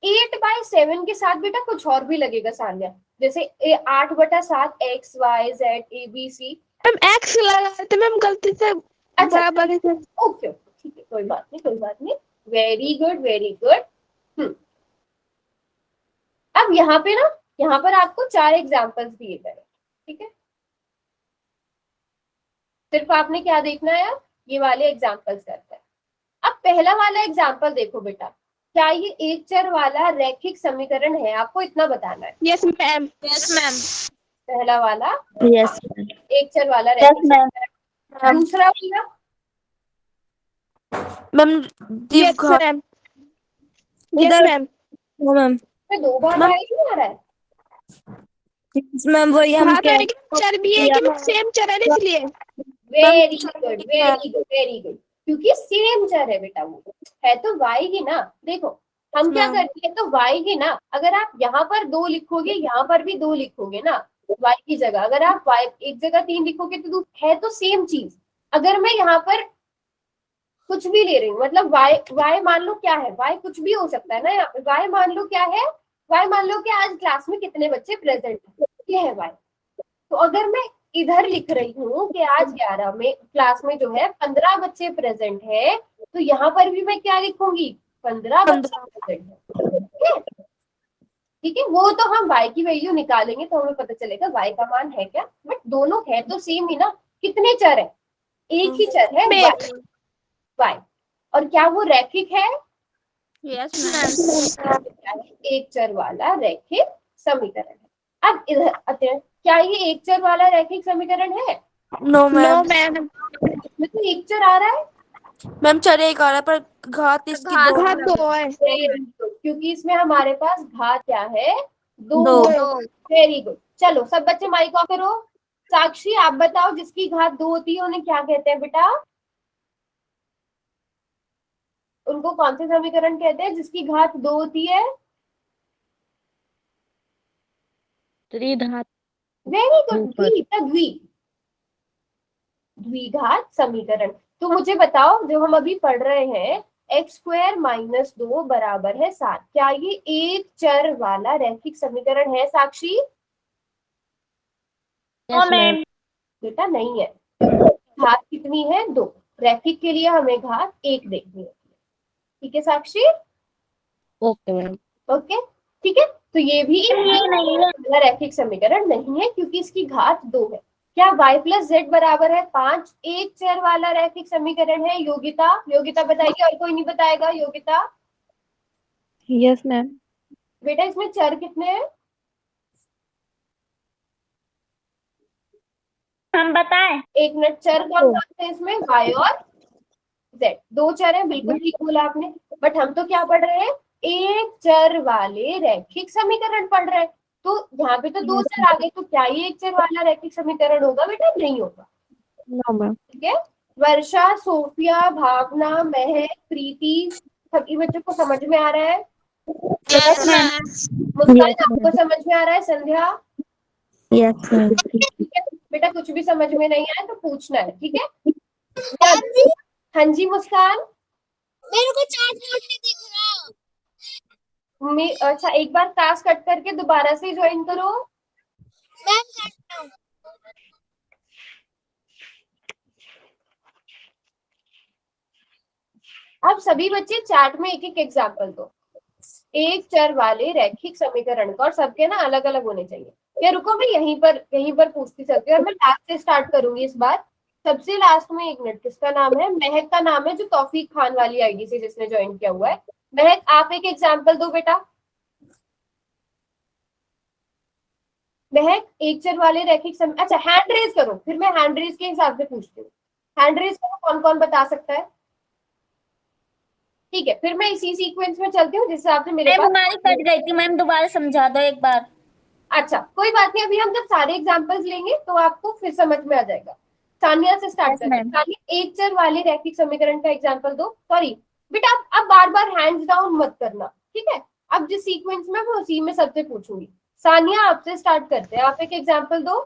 8/7 के साथ बेटा कुछ और भी लगेगा सान्या, जैसे 8/7 x y z a b c। Ma'am x लगाए थे मैम गलती से। अच्छा बराबर है। ओके ठीक है, कोई बात नहीं कोई बात नहीं। Very good very good. अब यहाँ पे ना, यहाँ पर आपको 4 एग्जाम्पल्स दिए गए, ठीक है। सिर्फ आपने क्या देखना है, ये वाले एग्जाम्पल्स करते हैं। अब पहला वाला एग्जाम्पल देखो बेटा, क्या ये एक चर वाला रैखिक समीकरण है? आपको इतना बताना है। Yes ma'am. पहला वाला यस एक चर वाला रैखिक समीकरण। दूसरा वाला ma'am. Yes ma'am. Yes ma'am. Ma'am. पे 2 बार y क्यों आ रहा है? मैम वही हम हाँ तो कह लेकिन चर भी है कि सेम चर है ना इसलिए। Very good very good very good, क्योंकि सेम चर है बेटा, वो है तो y ही ना। देखो हम क्या करते हैं, तो y ही ना। अगर आप यहाँ पर 2 लिखोगे, यहाँ पर भी 2 लिखोगे ना y की जगह, अगर आप y एक जगह 3 लिखोगे तो है तो सेम चीज। अगर मैं यहाँ पर कुछ भी ले रही हूँ, मतलब y मान लो क्या है, y कुछ भी हो सकता है ना। यहाँ पे y मान लो क्या है, y मान लो कि आज क्लास में कितने बच्चे प्रेजेंट है, ये है y। तो अगर मैं इधर लिख रही हूँ कि आज 11 में क्लास में जो है 15 बच्चे प्रेजेंट है, तो यहाँ पर भी मैं क्या लिखूंगी, 15 बच्चे प्रेजेंट है, ठीक है। वो तो हम y की वैल्यू निकालेंगे तो हमें पता चलेगा y का मान है क्या, बट दोनों है तो सेम ही ना। कितने चर है, एक ही चर है y। और क्या वो रैखिक है? Yes ma'am. एक चर वाला रैखिक समीकरण है। अब इधर आते हैं, क्या ये एक चर वाला रैखिक समीकरण है? No no ma'am. मैम। इसमें तो एक चर आ रहा है। मैम चर एक आ रहा है पर घात इसकी घात दो घात है। दो है। Very good, क्योंकि इसमें हमारे पास घात क्या है? दो। दो। Very good. चलो सब बच्चे माइक ऑफ करो। साक्षी आप बताओ, जिसकी घात 2 होती है उन्हें क्या कहते हैं बेटा? उनको कौन से समीकरण कहते हैं जिसकी घात 2 होती है? त्रिघात। वेरी गुड, द्विघात समीकरण। तो मुझे बताओ, जो हम अभी पढ़ रहे हैं, x² - 2 बराबर है 7, क्या ये एक चर वाला रैखिक समीकरण है साक्षी? Yes ma'am. बेटा नहीं है, क्योंकि घात कितनी है? 2। रैखिक के लिए हमें घात 1 देखनी है। ठीक है साक्षी? Okay ma'am. ओके, ठीक है। तो ये भी ये नहीं है। रैखिक समीकरण नहीं है क्योंकि इसकी घात 2 है। क्या y + z बराबर है 5 एक चर वाला रैखिक समीकरण है? योगिता, योगिता बताइए, और कोई नहीं बताएगा? Yogita yes ma'am. बेटा इसमें चर कितने हैं? हम बताएं? एक मिनट, चर कौन कौन से इसमें? y और z, 2 चर हैं, बिल्कुल ठीक बोला आपने। बट हम तो क्या पढ़ रहे हैं? एक चर वाले रैखिक समीकरण पढ़ रहे हैं। तो यहाँ पे तो 2 चर आ गए, तो क्या ये एक चर वाला रैखिक समीकरण होगा बेटा? नहीं होगा। No ma'am. ठीक है। वर्षा, सोफिया, भावना, महक, प्रीति, सभी बच्चों को समझ में आ रहा है? Yes ma'am. मुस्कान आपको समझ में आ रहा है? संध्या? Yes ma'am. ठीक है बेटा, कुछ भी समझ में नहीं आया तो पूछना है, ठीक है? हाँ जी मुस्कान। मेरे को चार्ट नहीं दिख रहा। अच्छा, एक बार क्लास कट करके दोबारा से ज्वाइन करो। मैम करता हूँ। अब सभी बच्चे चैट में एक एक एग्जाम्पल दो एक चर वाले रैखिक समीकरण का, और सबके ना अलग अलग होने चाहिए। या रुको, मैं यहीं पर पूछती सकती हूँ, और मैं लास्ट से स्टार्ट करूंगी इस बार। सबसे लास्ट में, एक मिनट, किसका नाम है? महक का नाम है, जो तौफीक खान वाली आईडी से जिसने ज्वाइन किया हुआ है। महक, आप एक एग्जाम्पल दो बेटा। महक, एक चर वाले रैखिक अच्छा, हैंड रेज करो, फिर मैं हैंड रेज के हिसाब से पूछती हूँ। हैंड रेज करो, कौन कौन बता सकता है? ठीक है, फिर मैं इसी सीक्वेंस में चलती हूँ जिस हिसाब से मेरे मैम पास। हमारी कट गई थी मैम, दोबारा समझा दो एक बार। अच्छा कोई बात नहीं, अभी हम जब सारे एग्जांपल्स लेंगे तो आपको फिर समझ में आ जाएगा। सानिया से स्टार्ट करते हैं। सानिया, एक चर वाले रैखिक समीकरण का एग्जांपल दो। सॉरी बेटा, अब बार बार हैंड्स डाउन मत करना, ठीक है? अब जिस सीक्वेंस में, मैं उसी में सबसे पूछूंगी। सानिया आपसे स्टार्ट करते हैं, आप एक एग्जांपल दो।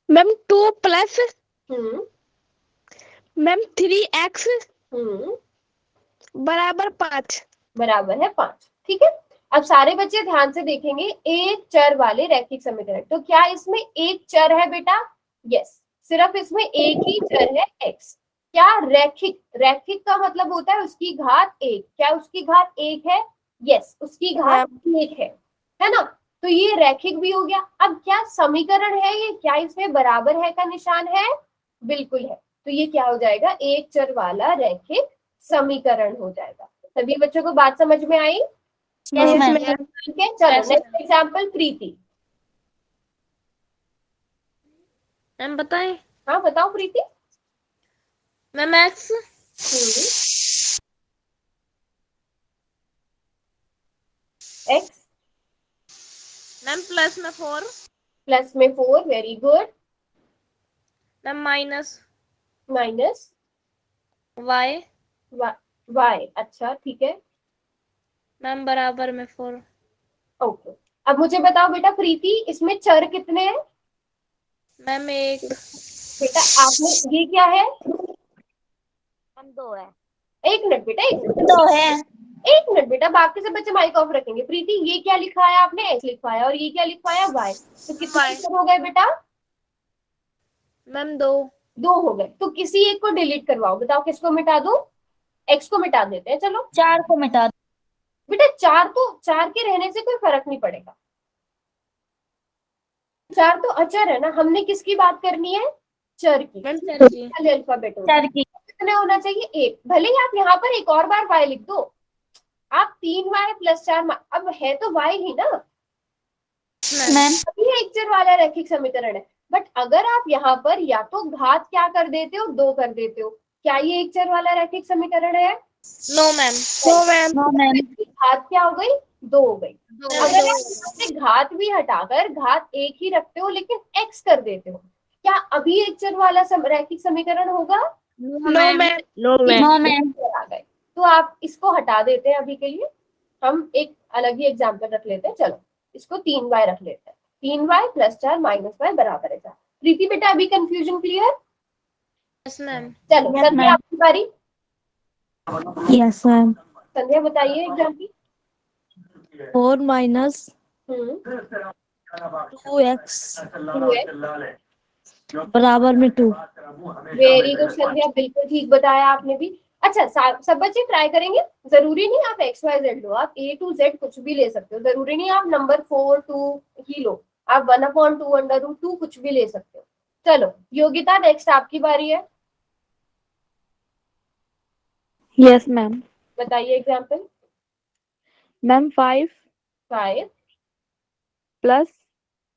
मैम 2 प्लस मैम 3x बराबर 5 बराबर है 5। ठीक है, अब सारे बच्चे ध्यान से देखेंगे, एक चर वाले रैखिक समीकरण। तो क्या इसमें एक चर है बेटा? यस, सिर्फ इसमें एक ही चर है x। क्या रैखिक? रैखिक का मतलब होता है उसकी घात 1। क्या उसकी घात 1 है? यस, उसकी घात 1 है ना? तो ये रैखिक भी हो गया। अब क्या समीकरण है ये? क्या इसमें बराबर है का निशान है? बिल्कुल है। तो ये क्या हो जाएगा? एक चर वाला रैखिक समीकरण हो जाएगा। सभी बच्चों को बात समझ में आई? Yes ma'am. ठीक है, चलो नेक्स्ट एग्जांपल, प्रीति। मैम बताएं। हाँ बताओ Preeti. Ma'am x x ma'am plus में 4 प्लस में 4, very good. Ma'am minus minus y y, अच्छा ठीक है, मैम बराबर में 4। ओके। अब मुझे बताओ बेटा प्रीति, इसमें चर कितने हैं? मैम एक। बेटा आपने, ये क्या है? मैम 2 है। एक मिनट बेटा, एक मिनट, 2 है। एक मिनट बेटा, बाकी सब बच्चे माइक ऑफ रखेंगे। प्रीति, ये क्या लिखवाया आपने? x लिखवाया, और ये क्या लिखवाया? y। तो कितने आंसर हो गए बेटा? मैम 2। 2 हो गए। तो किसी एक को डिलीट करवाओ, बताओ किसको मिटा दूं? x को मिटा देते हैं, चलो। 4 को मिटा दो। बेटा 4 तो, 4 के रहने से कोई फर्क नहीं पड़ेगा। 4 तो अचर है ना, हमने किसकी बात करनी है? चर की। मैम चर की। अल्फाबेट चर की। कितने होना चाहिए? 1। भले ही आप यहाँ पर एक और बार y लिख दो, आप 3y प्लस 4, अब है तो y ही ना, मैम अभी एक चर वाला रैखिक समीकरण है। बट अगर आप यहाँ पर या तो घात क्या कर देते हो, 2 कर देते हो, क्या ये एक चर वाला रैखिक समीकरण है? No ma'am. No ma'am. No ma'am इसकी घात क्या हो गई? 2 हो गई। अगर आप यहाँ से घात भी हटाकर घात 1 ही रखते हो लेकिन x कर देते हो, क्या अभी एक चर वाला रैखिक समीकरण होगा? No ma'am. No ma'am. No ma'am आ गए। तो आप इसको हटा देते हैं अभी के लिए, हम एक अलग ही एग्जाम्पल रख लेते हैं। चलो इसको 3y रख लेते हैं। 3y प्लस 4 माइनस y बराबर है 4। प्रीति बेटा अभी कंफ्यूजन क्लियर? Yes ma'am. चलो Yes, संध्या ma'am. आपकी बारी। यस मैम संध्या बताइए एग्जाम्पल। 4 माइनस हम्म 2x 2x। बराबर में 2। वेरी गुड संध्या, बिल्कुल ठीक बताया आपने भी। अच्छा सब बच्चे ट्राई करेंगे, जरूरी नहीं आप एक्स वाई जेड लो, आप ए टू जेड कुछ भी ले सकते हो, जरूरी नहीं आप नंबर 4 2 ही लो, आप 1/2 अंडर रूट 2 कुछ भी ले सकते हो। चलो योगिता नेक्स्ट आपकी बारी है, यस मैम। बताइए example. Ma'am 5 5 plus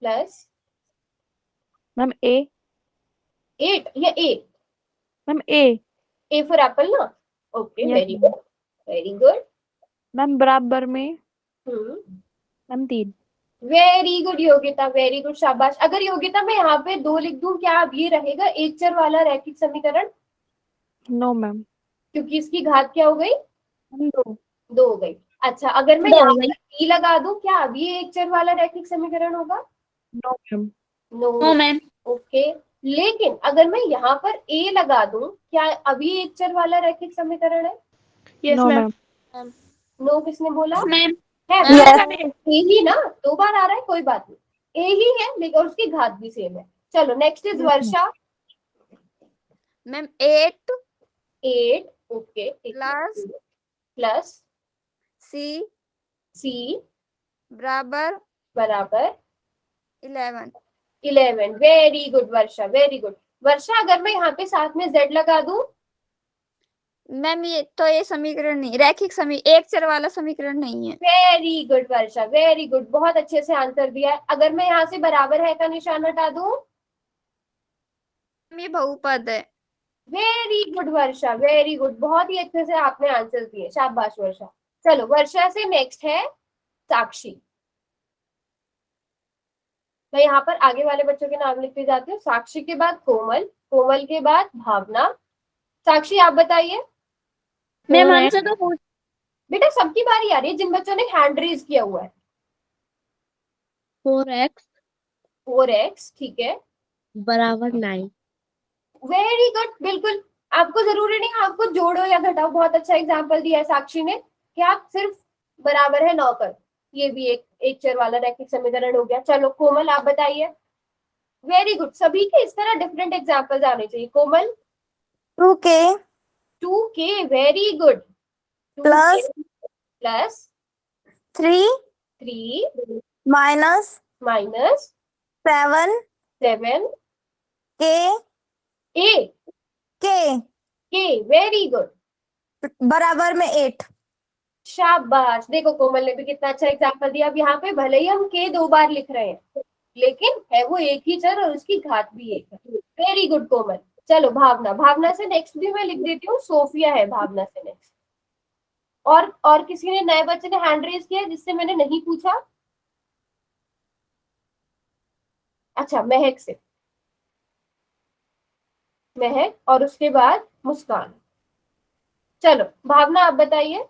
plus ma'am A 8 या A? Ma'am A A for apple okay? ओके Yes, very good, very good. Ma'am बराबर में हम्म ma'am 3। Very good Yogita, very good, शाबाश। अगर योगिता मैं यहाँ पे 2 लिख दूं, क्या अब ये रहेगा एक चर वाला रैखिक समीकरण? No ma'am. क्योंकि इसकी घात क्या हो गई? मैम 2। 2 हो गई। अच्छा अगर मैं दो यहाँ हो गई। पर e लगा दूं, क्या अब ये एक चर वाला रैखिक समीकरण होगा? No ma'am. No. No ma'am okay, लेकिन अगर मैं यहाँ पर a लगा दूं, क्या अभी एक चर वाला रैखिक समीकरण है? Yes No, ma'am. नो किसने बोला? मैम है Yes. ए ही ना, 2 बार आ रहा है कोई बात नहीं, ए ही है लेकिन और उसकी घात भी सेम है। चलो next is Varsha. Ma'am 8 8 okay plus plus c सी बराबर बराबर 11। 11। वेरी गुड वर्षा, वेरी गुड। वर्षा अगर मैं यहाँ पे साथ में z लगा दूं, मैम ये समीकरण नहीं, रैखिक एक चर वाला समीकरण नहीं है। वेरी गुड वर्षा, वेरी गुड, बहुत अच्छे से आंसर दिया है। अगर मैं यहाँ से बराबर है का निशान हटा दूं, ये बहुपद है। वेरी गुड वर्षा, वेरी गुड, बहुत ही अच्छे से आपने आंसर दिए, शाबाश वर्षा। चलो वर्षा से नेक्स्ट है साक्षी। मैं यहाँ पर आगे वाले बच्चों के नाम लिखते जाती हूँ। साक्षी के बाद कोमल, कोमल के बाद भावना। साक्षी आप बताइए। मैम आंसर तो पूछ बेटा सबकी बारी आ रही है, जिन बच्चों ने हैंड रेज किया हुआ है। 4x 4x ठीक है, बराबर 9। वेरी गुड, बिल्कुल। आपको जरूरी नहीं आपको जोड़ो या घटाओ, बहुत अच्छा एग्जांपल दिया है साक्षी ने कि आप सिर्फ बराबर है 9 कर, ये भी एक चर वाला रैखिक समीकरण हो गया। चलो कोमल आप बताइए। वेरी गुड, सभी के इस तरह डिफरेंट एग्जांपल्स आने चाहिए। कोमल 2k 2k, very good. Plus plus 3 3 minus minus 7 7 k a k k, very good, बराबर में 8। शाबाश। देखो कोमल ने भी कितना अच्छा एग्जांपल दिया। अब यहाँ पे भले ही हम के 2 बार लिख रहे हैं लेकिन है वो एक ही चर और उसकी घात भी एक है। वेरी गुड कोमल। चलो भावना, भावना से नेक्स्ट भी मैं लिख देती हूँ, सोफिया है भावना से नेक्स्ट। और किसी ने नए बच्चे ने हैंड रेज किया जिससे मैंने नहीं पूछा? अच्छा महक से, महक और उसके बाद मुस्कान। चलो भावना आप बताइए।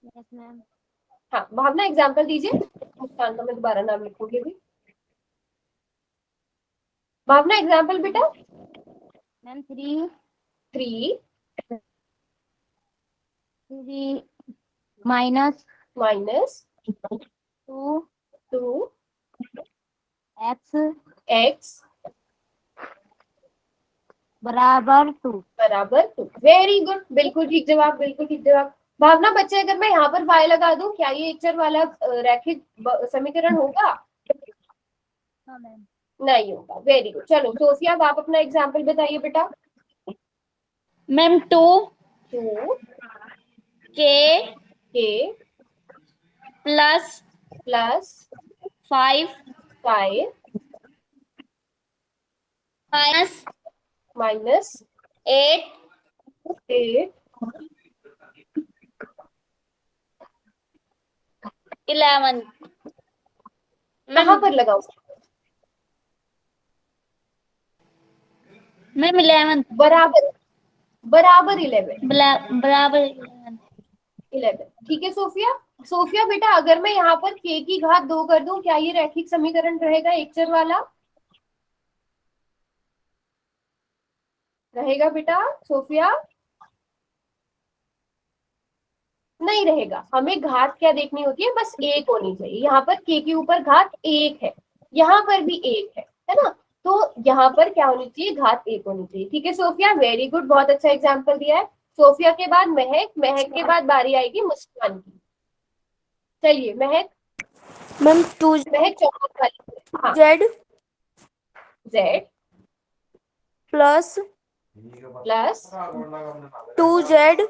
यस मैम हाँ भावना एग्जाम्पल दीजिए, मुस्कान का मैं दोबारा नाम लिखूंगी अभी। भावना एग्जाम्पल बेटा। Ma'am 3 minus minus 2 2 x x बराबर 2। बराबर 2। वेरी गुड, बिल्कुल ठीक जवाब, बिल्कुल ठीक जवाब। भावना बच्चे अगर मैं यहाँ पर y लगा दूं, क्या ये एक चर वाला रैखिक समीकरण होगा? हाँ मैम नहीं होगा। Very good. चलो सोफिया अब आप अपना एग्जाम्पल बताइए बेटा। मैम 2 2 के के प्लस प्लस 5 5 माइनस माइनस 8 8 11 कहाँ पर लगाओ? मैम 11 बराबर बराबर 11 बराबर 11। ठीक है सोफिया। सोफिया बेटा, अगर मैं यहाँ पर k की घात 2 कर दूं, क्या ये रैखिक समीकरण रहेगा एक चर वाला? रहेगा बेटा सोफिया? नहीं रहेगा। हमें घात क्या देखनी होती है? बस एक होनी चाहिए। यहाँ पर k के ऊपर घात 1 है, यहाँ पर भी 1 है ना? तो यहाँ पर क्या होनी चाहिए? घात 1 होनी चाहिए। ठीक है सोफिया, वेरी गुड, बहुत अच्छा एग्जाम्पल दिया है। सोफिया के बाद महक, महक के बाद बारी आएगी मुस्कान की। चलिए महक, मैम 2 महक चौकात वाली। हाँ, Z z plus plus 2z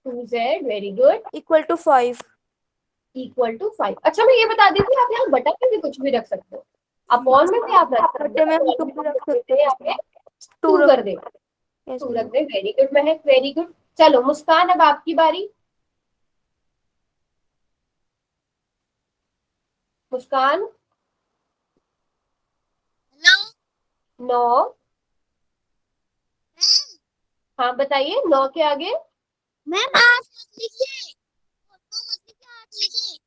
2z, very good, equal to 5। Equal to 5। अच्छा मैं ये बता देती हूँ, आप यहाँ बटा में भी कुछ भी रख सकते हो, अपॉन में भी आप रख सकते बटे में हम हो, 2 रख सकते हैं। यहाँ पे 2 2 कर दे, यस 2 रख दे। वेरी गुड महक, वेरी गुड। चलो मुस्कान, अब आपकी बारी। मुस्कान 9। हाँ बताइए, 9 के आगे मैम 8 मत लिखिए, 9 मत लिखिए, 8 लिखिए।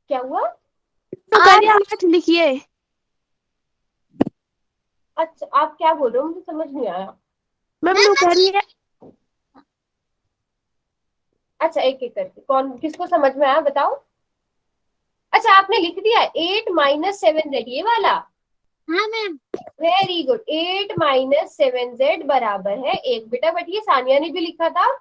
क्या हुआ? तो करिए 8 लिखिए। अच्छा आप क्या बोल रहे हो, मुझे समझ नहीं आया। मैम नो करिए। अच्छा एक एक करके, कौन किसको समझ में आया बताओ। अच्छा आपने लिख दिया 8 माइनस 7z, ये वाला। हाँ ma'am. Very good, 8 minus 7z बराबर है 1। बेटा बट ये सानिया ने भी लिखा था।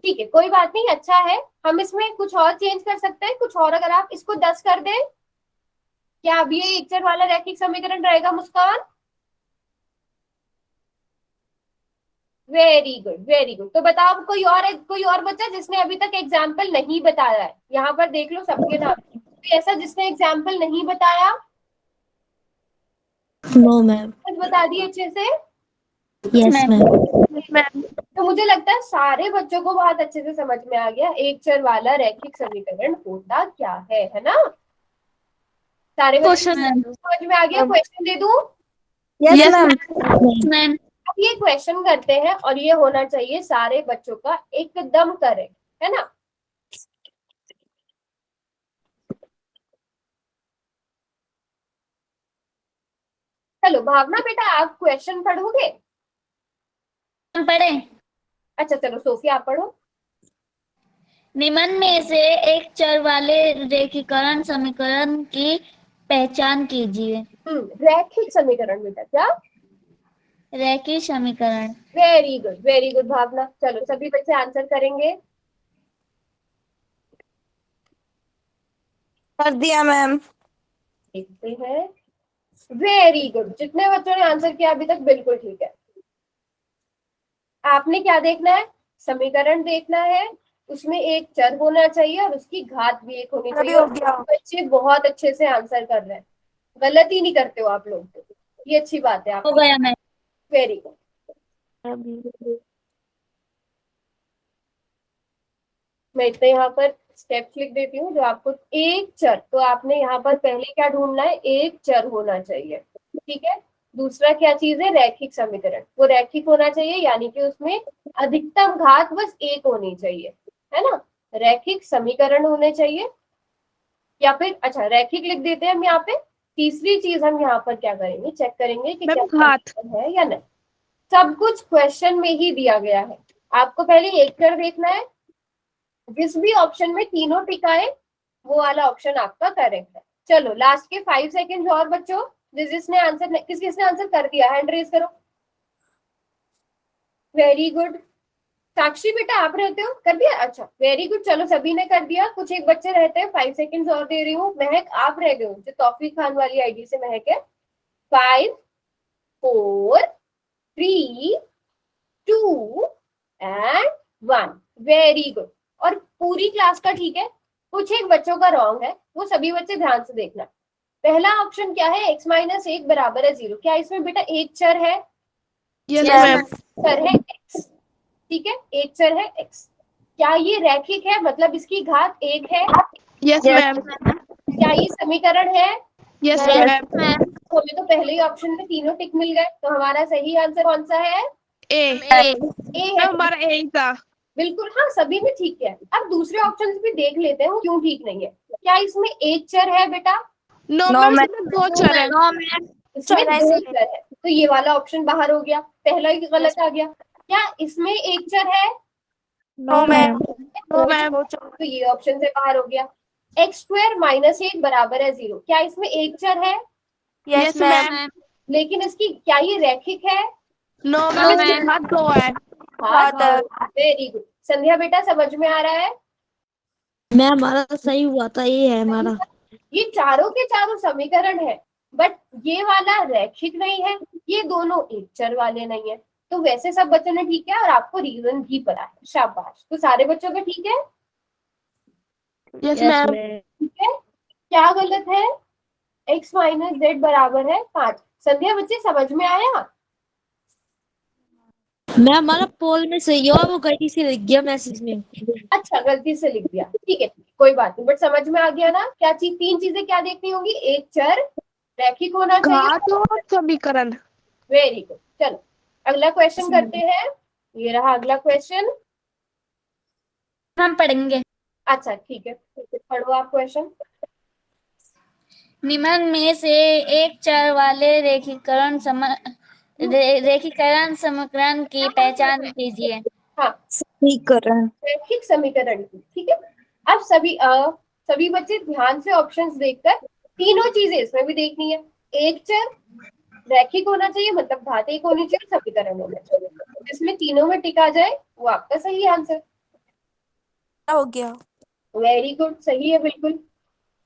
ठीक है कोई बात नहीं, अच्छा है। हम इसमें कुछ और चेंज कर सकते हैं, कुछ और। अगर आप इसको 10 कर दें, क्या अब ये एक चर वाला रैखिक समीकरण रहेगा Muskan? Very good, very good. तो बताओ कोई और बच्चा जिसने अभी तक एग्जाम्पल नहीं बताया है? यहाँ पर देख लो सबके नाम, कोई ऐसा जिसने एग्जाम्पल नहीं बताया? No ma'am. कुछ बता दिए अच्छे से। Yes ma'am. मैम तो मुझे लगता है सारे बच्चों को बहुत अच्छे से समझ में आ गया एक चर वाला रैखिक समीकरण होता क्या है ना? सारे बच्चों को समझ में आ गया? क्वेश्चन दे दूं? Yes ma'am. अब ये क्वेश्चन करते हैं और ये होना चाहिए सारे बच्चों का एकदम करेक्ट, है ना? चलो भावना बेटा, आप क्वेश्चन पढ़ोगे? पढ़े। अच्छा चलो सोफिया आप पढ़ो। निम्न में से एक चर वाले रेखीकरण समीकरण की पहचान कीजिए। रैखिक समीकरण बेटा, क्या? रैखिक समीकरण। वेरी गुड भावना। चलो सभी बच्चे आंसर करेंगे। कर दिया मैम। देखते हैं। वेरी गुड, जितने बच्चों ने आंसर किया अभी तक बिल्कुल ठीक है। आपने क्या देखना है? समीकरण देखना है, उसमें एक चर होना चाहिए और उसकी घात भी एक होनी अभी चाहिए। हो और गया। बच्चे बहुत अच्छे से आंसर कर रहे हैं, गलती नहीं करते हो आप लोग, तो ये अच्छी बात है हो आप। गया मैम। Very good. अभी मैं इतने यहाँ पर स्टेप्स लिख देती हूँ जो आपको। एक चर, तो आपने यहाँ पर पहले क्या ढूंढना है? एक चर होना चाहिए, ठीक है। दूसरा क्या चीज है? रैखिक समीकरण, वो रैखिक होना चाहिए, यानी कि उसमें अधिकतम घात बस एक होनी चाहिए, है ना? रैखिक समीकरण होने चाहिए, या फिर अच्छा रैखिक लिख देते हैं हम यहाँ पे। तीसरी चीज हम यहाँ पर क्या करेंगे? चेक करेंगे कि क्या घात है या नहीं। सब कुछ क्वेश्चन में ही दिया गया है। आपको पहले एक चर देखना है, जिस भी ऑप्शन में तीनों टिक आए वो वाला ऑप्शन आपका करेक्ट है। चलो लास्ट के 5 सेकेंड और बच्चों, जिसने आंसर किसने आंसर कर दिया हैंड रेज करो। Very good. साक्षी बेटा आप रहते हो, कर दिया? अच्छा वेरी गुड, चलो सभी ने कर दिया। कुछ एक बच्चे रहते हैं, 5 सेकेंड और दे रही हूँ। महक आप रह गए हो, जो तौफीक खान वाली आईडी से महक है। 5 4 3 2 एंड 1। Very good. और पूरी क्लास का ठीक है, कुछ एक बच्चों का रॉन्ग है, वो सभी बच्चे ध्यान से देखना। पहला ऑप्शन क्या है, x माइनस 1 बराबर है 0। क्या इसमें बेटा एक चर है? Yes Yes, ma'am. चर है x, ठीक है, एक चर है x। क्या ये रैखिक है, मतलब इसकी घात 1 है? Yes ma'am. क्या ये समीकरण है? Yes yes, ma'am. ma'am. तो हमें तो पहले ही ऑप्शन में तीनों टिक मिल गए, तो हमारा सही आंसर कौन सा है? ए A. ए मैम है। हमारा ए ही था। बिल्कुल, हाँ सभी में ठीक है। अब दूसरे ऑप्शन भी देख लेते हैं वो क्यों ठीक नहीं है। क्या इसमें एक चर है बेटा? No No, ma'am ma'am. इसमें दो चर है। No, ma'am. इसमें चर है दो इसमें। चर है, तो ये वाला ऑप्शन बाहर हो गया, पहला ही गलत आ गया। क्या इसमें एक चर है? No ma'am. नो दो मैम। चर, तो ये ऑप्शन से बाहर हो गया। एक्स स्क्वायर माइनस 1 बराबर है 0। क्या इसमें एक चर है? Yes ma'am. Ma'am. लेकिन इसकी क्या ये रैखिक है? नो No, मैम इसकी ma'am. घात दो है। हाँ, वेरी गुड। संध्या बेटा समझ में आ रहा है? मैं हमारा सही हुआ था, ये है हमारा। ये चारों के चारों समीकरण है, बट ये वाला रैखिक नहीं है, ये दोनों एक चर वाले नहीं है। तो वैसे सब बच्चों ने ठीक है, और आपको रीजन भी पता है, शाबाश। तो सारे बच्चों का ठीक है? Yes yes ma'am. मैम। ठीक है। क्या गलत है? x माइनस जेड बराबर है 5। संध्या बच्चे समझ में आया? मैं हमारा पोल में सही हुआ, वो गलती से लिख गया मैसेज में। अच्छा, गलती से लिख दिया, ठीक है, कोई बात नहीं, बट समझ में आ गया ना? क्या चीज, तीन चीजें क्या देखनी होगी, एक चर, रैखिक होना चाहिए। घात और समीकरण। Very good. चलो अगला क्वेश्चन करते हैं। ये रहा अगला क्वेश्चन। हम पढ़ेंगे। अच्छा ठीक है, पढ़ो आप क्वेश्चन। निम्न में से एक चर वाले रेखीकरण समीकरण की पहचान कीजिए। हाँ, समीकरण। रैखिक समीकरण की, ठीक है। अब सभी बच्चे ध्यान से ऑप्शंस देखकर, तीनों चीजें इसमें भी देखनी है। एक चर, रैखिक होना चाहिए, मतलब घात एक होनी चाहिए, समीकरण होना चाहिए। जिसमें तीनों में टिका जाए वो आपका सही आंसर। हो गया। वेरी गुड, सही है बिल्कुल।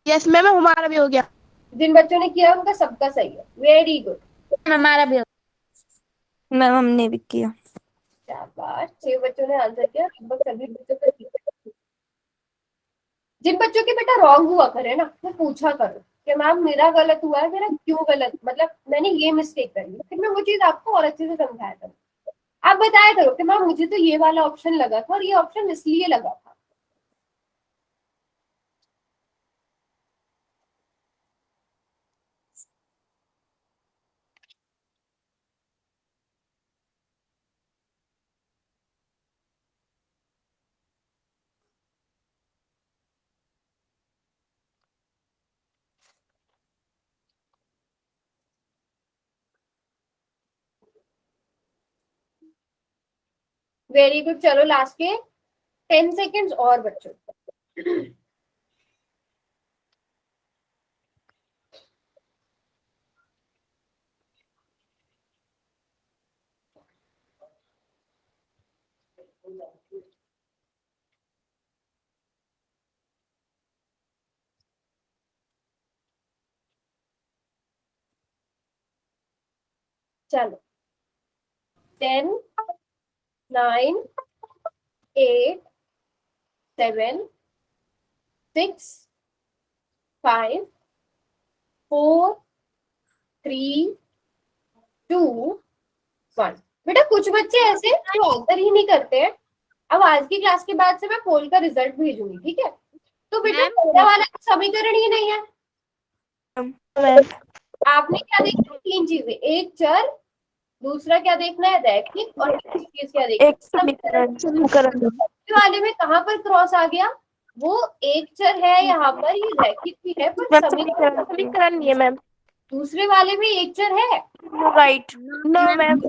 यस मैम हमारा भी हो गया। जिन बच्चों ने किया उनका सबका सही है, वेरी गुड। हमारा भी मैम हमने भी किया। शाबाश, 6 बच्चों ने आंसर किया, लगभग सभी बच्चों का ठीक है। जिन बच्चों के बेटा रॉन्ग हुआ करे ना, वो पूछा करो कि मैम मेरा गलत हुआ है, मेरा क्यों गलत, मतलब मैंने ये मिस्टेक करी, फिर मैं वो चीज आपको और अच्छे से समझाया करूँ। आप बताया करो कि मैम मुझे तो ये वाला ऑप्शन लगा था और ये ऑप्शन इसलिए लगा था। Very good. चलो लास्ट के 10 सेकेंड्स और बच्चों। चलो 10, 9, 8, 7, 6, 5, 4, 3, 2, 1। बेटा कुछ बच्चे ऐसे जो आंसर ही नहीं करते हैं। अब आज की क्लास के बाद से मैं पोल का रिजल्ट भेजूंगी, ठीक है? तो बेटा मैम। पहला वाला समीकरण ही नहीं है। मैम आपने क्या देखना है, तीन चीजें, एक चर, दूसरा क्या देखना है, रैखिक, और तीसरी चीज क्या देखना है, एक समीकरण। दूसरे वाले में कहाँ पर क्रॉस आ गया, वो एक चर है यहाँ पर, ये रैखिक भी है, पर समीकरण समीकरण नहीं है मैम। दूसरे वाले में एक चर है। राइट। No ma'am.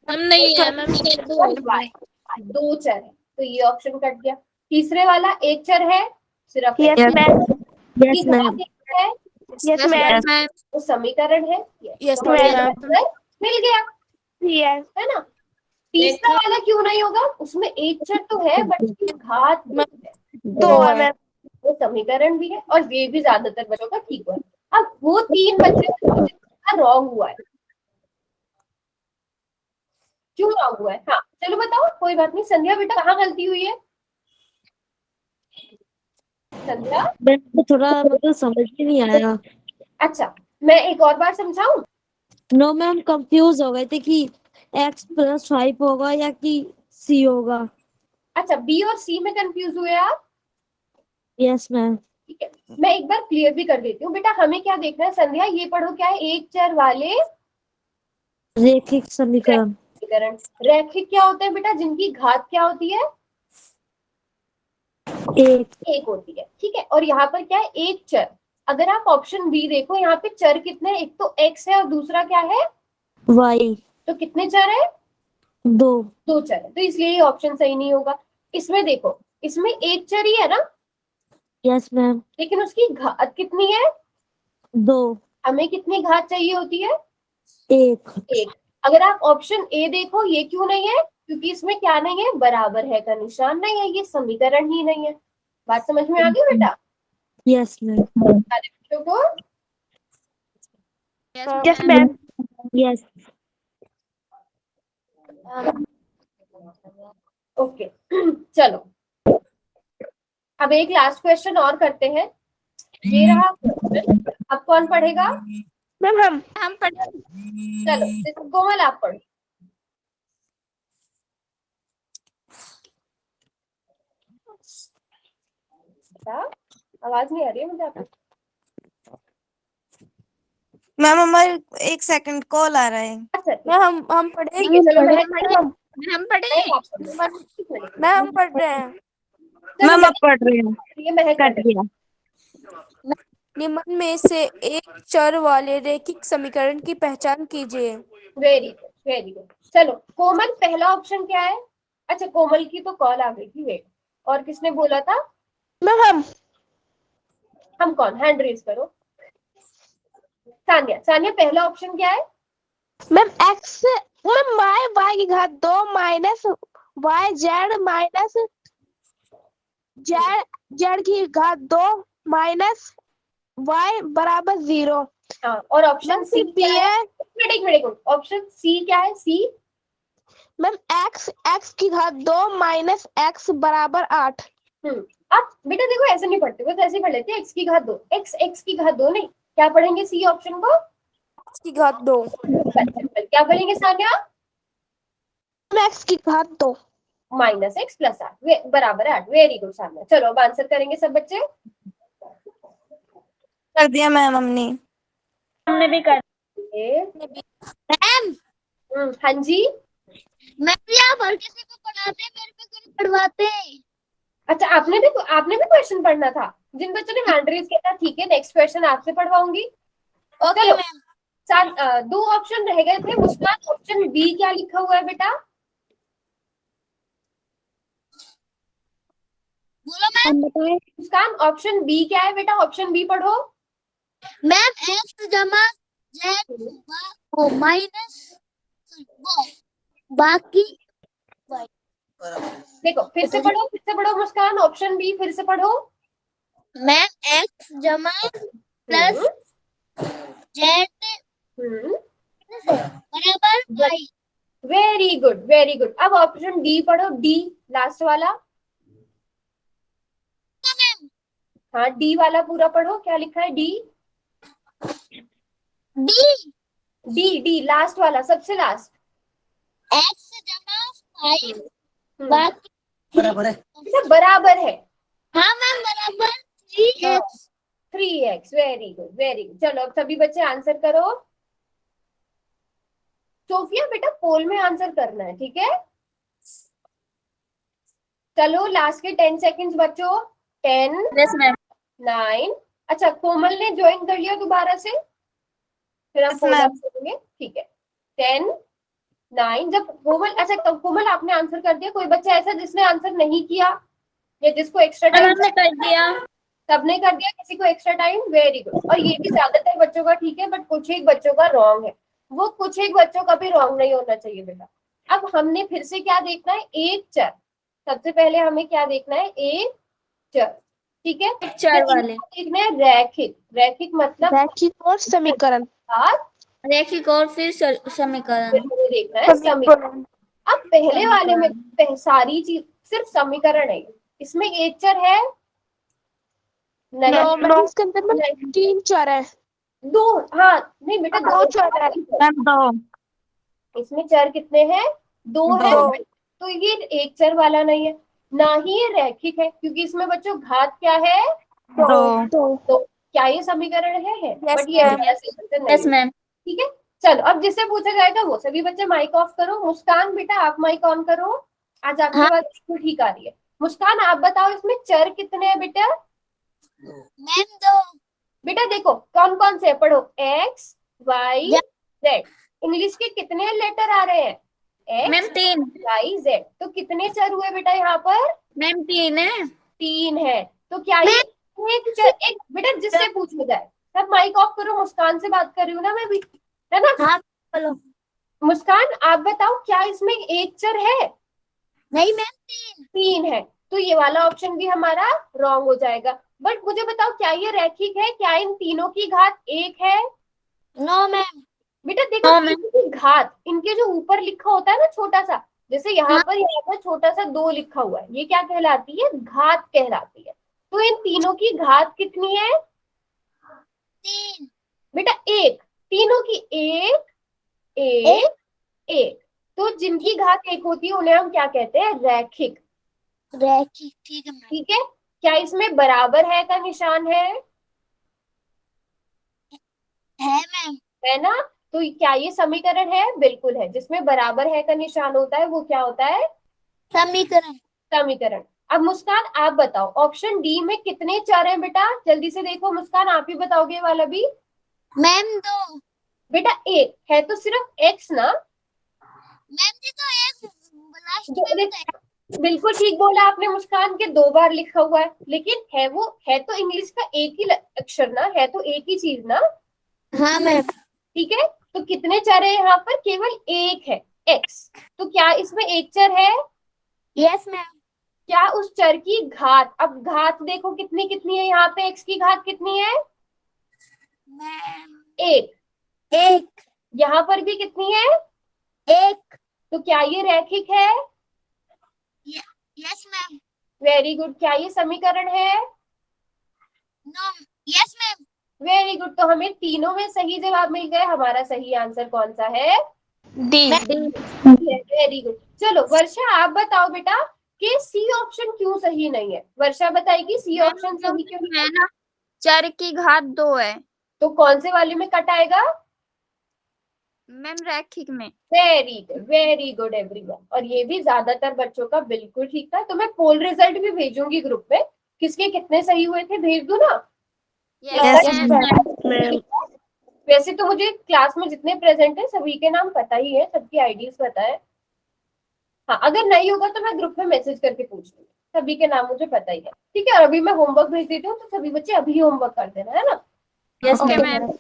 हम नहीं है मैम, दो चर है, तो ये ऑप्शन कट गया। तीसरे वाला एक चर है, सिर्फ यस एक मैम। यस की घात मैम। एक है, यस मैम। वो समीकरण है। Yes, तो हमें ma'am. आंसर मिल गया, यस है ना? तीसरा वाला क्यों नहीं होगा, उसमें एक चर तो है बट उसकी घात दो है, दो है मैम। वो समीकरण भी है, और ये भी ज्यादातर बच्चों का ठीक हुआ है। अब वो तीन बच्चे रॉन्ग हुआ है, क्यों रॉन्ग हुआ है? हाँ चलो बताओ, कोई कोई बात नहीं। संध्या बेटा कहाँ गलती हुई है? संध्या, मैम को थोड़ा मतलब समझ में नहीं आया। अच्छा मैं एक और बार समझाऊं? नो मैम, कंफ्यूज हो गए थे कि x+5 होगा या कि c होगा। अच्छा बी और सी में कंफ्यूज हुए आप? Yes ma'am. ठीक है, मैं एक बार क्लियर भी कर देती हूँ। बेटा हमें क्या देखना है संध्या, ये पढ़ो क्या है, एक चर वाले रेखिक समीकरण। समीकरण। रैखिक क्या होता है बेटा? जिनकी घात क्या होती है? एक होती है। ठीक है, और यहाँ पर क्या है, एक चर। अगर आप ऑप्शन बी देखो, यहाँ पे चर कितने हैं? एक तो एक्स है और दूसरा क्या है? y तो कितने चर है? 2। दो चर है, तो इसलिए ये ऑप्शन सही नहीं होगा। इसमें देखो, इसमें एक चर ही है ना, यस मैम। लेकिन उसकी घात कितनी है? 2। हमें कितनी घात चाहिए होती है? 1। एक। अगर आप ऑप्शन ए देखो, ये क्यों नहीं है? क्योंकि इसमें क्या नहीं है? बराबर है का निशान नहीं है, ये समीकरण ही नहीं है। बात समझ में आ गई बेटा? Yes ma'am. सारे बच्चों को? Yes ma'am. यस। ओके चलो, अब एक लास्ट क्वेश्चन और करते हैं। ये रहा क्वेश्चन, अब कौन पढ़ेगा? मैम हम पढ़े। चलो कोमल आप पढ़ो। बेटा, आवाज नहीं आ रही है मुझे आपकी। मैम हमारे एक सेकंड कॉल आ रहा है। अच्छा मैम हम पढ़े। ठीक है, चलो महक पढ़ो। हम पढ़े। नहीं, आप पढ़ो। मैम हम पढ़ रहे हैं। चलो मैम महक, अब पढ़ रही हूँ। ये महक कट पढ़े। गया। निम्न में से एक चर वाले रेखिक समीकरण की पहचान कीजिए। Very good very good. चलो कोमल, पहला ऑप्शन क्या है? अच्छा कोमल की तो कॉल आ गई थी, वेट। और किसने बोला था? मैम हम कौन? हैंड रेज करो। सानिया, सानिया पहला ऑप्शन क्या है? मैम एक्स मैम वाई की घात 2 माइनस वाई जेड की घात 2 माइनस वाई बराबर 0। हाँ, और ऑप्शन सी फिर क्या बी है? है एक मिनट, ऑप्शन सी क्या है? सी मैम एक्स की घात 2 माइनस एक्स बराबर 8। आप बेटा देखो ऐसे नहीं पढ़ते, बस ऐसे ही पढ़ लेते हैं। एक्स की घात 2, एक्स की घात 2 नहीं, क्या पढ़ेंगे सी ऑप्शन को? एक्स की घात 2 क्या पढ़ेंगे सानिया? एक्स की घात 2 माइनस एक्स प्लस 8 बराबर 8। Very good Sania. चलो अब आंसर करेंगे सब बच्चे। कर दिया मैम हमने। मैम हाँ जी। मैं भी आप हर किसी को पढ़ाते हैं, मेरे पे क्यों पढ़वाते हैं? अच्छा आपने भी क्वेश्चन पढ़ना था? जिन बच्चों ने हैंड रेज किया था, ठीक है, नेक्स्ट क्वेश्चन आपसे पढ़वाऊंगी। ओके चलो मैम। दो ऑप्शन रह गए थे। मुस्कान, ऑप्शन बी क्या लिखा हुआ है बेटा? बोलो मैम। मुस्कान ऑप्शन बी क्या है बेटा? ऑप्शन बी पढ़ो। मैम एक्स जमा जेड वो माइनस वो बाकी देखो फिर से पढ़ो मुस्कान, ऑप्शन बी फिर से पढ़ो। मैम एक्स जमा प्लस जेड बराबर y. Very good very good. अब ऑप्शन डी पढ़ो, डी लास्ट वाला। हाँ डी वाला पूरा पढ़ो, क्या लिखा है? D D D D last वाला, सबसे लास्ट। एक्स जमा 5 बाकी बराबर है। हाँ मैम बराबर 3x। 3x। Very good very good. चलो अब सभी बच्चे आंसर करो। सोफिया बेटा पोल में आंसर करना है, ठीक है? चलो लास्ट के 10 सेकंड्स बच्चों। 10 यस मैम। 9। अच्छा कोमल ने ज्वाइन कर लिया दोबारा से, फिर हम Yes, पोल ma'am. करेंगे, ठीक है? 10 9। जब कोमल, अच्छा कोमल आपने आंसर कर दिया, कोई बच्चा ऐसा जिसने आंसर नहीं किया या जिसको एक्स्ट्रा टाइम? हमने कर दिया। सबने कर दिया, किसी को एक्स्ट्रा टाइम? Very good. और ये भी ज्यादातर बच्चों का ठीक है, बट कुछ एक बच्चों का रॉन्ग है। वो कुछ एक बच्चों का भी रॉन्ग नहीं होना चाहिए बेटा। अब हमने फिर से क्या देखना है? एक चर। सबसे पहले हमें क्या देखना है? एक चर, ठीक है? चर वाले देखना है रैखिक। रैखिक मतलब रैखिक और समीकरण। घात, रेखिक और फिर समीकरण। फिर हमें देखना है समीकरण। अब पहले वाले में सारी चीज सिर्फ समीकरण है, इसमें एक चर है नहीं, नो मैम इसके अंदर में नहीं, 3 चर है। दो, हाँ नहीं बेटा, 2 चर है। मैम दो। इसमें चर कितने हैं? दो है, दो। तो ये एक चर वाला नहीं है, ना ही ये रैखिक है, क्योंकि इसमें बच्चों घात क्या है? दो। तो क्या ये समीकरण है? Yes, बट ये ma'am. ऐसे बच्चे नहीं यस है। मैम। ठीक है, चलो अब जिससे पूछा जाएगा वो सभी बच्चे माइक ऑफ करो। मुस्कान बेटा आप माइक ऑन करो, आज आपकी बात बिल्कुल ठीक आ रही है। मुस्कान आप बताओ इसमें चर कितने हैं बेटा? मैम 2। बेटा देखो कौन कौन से है, पढ़ो। X y Yeah. Z. English के कितने लेटर आ रहे हैं? Ma'am x 3। Y z. तो कितने चर हुए बेटा यहाँ पर? मैम 3 है। 3 है। तो क्या ये एक चर? एक बेटा जिससे पूछा जाए, सब माइक ऑफ करो, मुस्कान से बात कर रही हूँ ना मैं भी, है ना? हाँ बोलो। मुस्कान आप बताओ क्या इसमें एक चर है? नहीं मैम 3 है, तो ये वाला ऑप्शन भी हमारा रॉन्ग हो जाएगा। बट मुझे बताओ क्या ये रैखिक है? क्या इन तीनों की घात 1 है? 3। No ma'am. बेटा देखो हाँ, मैम। इनकी घात, इनके जो ऊपर लिखा होता है ना छोटा सा, जैसे यहाँ पर छोटा सा 2 लिखा हुआ है, ये क्या कहलाती है? घात कहलाती है। तो इन तीनों की घात कितनी है? 3। बेटा 1। तीनों की 1 1 1। तो जिनकी घात 1 होती है उन्हें हम क्या कहते हैं? रैखिक। रैखिक, ठीक है मैम। ठीक है, क्या इसमें बराबर है का निशान है? है मैम। है ना? तो क्या ये समीकरण है? बिल्कुल है। जिसमें बराबर है का निशान होता है वो क्या होता है? समीकरण। समीकरण। अब मुस्कान आप बताओ ऑप्शन डी में कितने चर हैं बेटा? जल्दी से देखो मुस्कान, आप ही बताओगे ये वाला भी। मैम 2। बेटा 1 है तो सिर्फ एक्स ना? मैम जी तो एक लास्ट में बताया। बिल्कुल ठीक बोला आपने मुस्कान के 2 बार लिखा हुआ है, लेकिन है वो है तो इंग्लिश का एक ही अक्षर ना, है तो एक ही चीज ना। हाँ मैम। ठीक है, तो कितने चर है यहाँ पर? केवल 1 है, एक्स। तो क्या इसमें एक चर है? Yes ma'am. क्या उस चर की घात, अब घात देखो कितनी कितनी है यहाँ पे? एक्स की घात कितनी है? मैम 1। 1। यहाँ पर भी कितनी है? 1। तो क्या ये रैखिक है? Yes ma'am. Very good. क्या ये समीकरण है? No. Yes ma'am. Very good. तो हमें तीनों में सही जवाब मिल गए। हमारा सही आंसर कौन सा है? डी। Very good. चलो वर्षा आप बताओ बेटा कि सी ऑप्शन क्यों सही नहीं है? वर्षा बताएगी सी ऑप्शन सही क्यों नहीं है? है ना, चर की घात 2 है। तो कौन से वाले में कट आएगा? मैम रैखिक में। Very good everyone. और ये भी ज्यादातर बच्चों का बिल्कुल ठीक था। तो मैं पोल रिजल्ट भी भेजूंगी ग्रुप में, किसके कितने सही हुए थे भेज दू ना। Yes Yes, ma'am. वैसे तो मुझे क्लास में जितने प्रेजेंट है सभी के नाम पता ही है, सबकी आईडीज पता है। हाँ अगर नहीं होगा तो मैं ग्रुप में मैसेज करके पूछ लूंगी, सभी के नाम मुझे पता ही है। ठीक है, और अभी मैं होमवर्क भेज देती हूँ, तो सभी बच्चे अभी होमवर्क कर देना, है ना? Yes ma'am.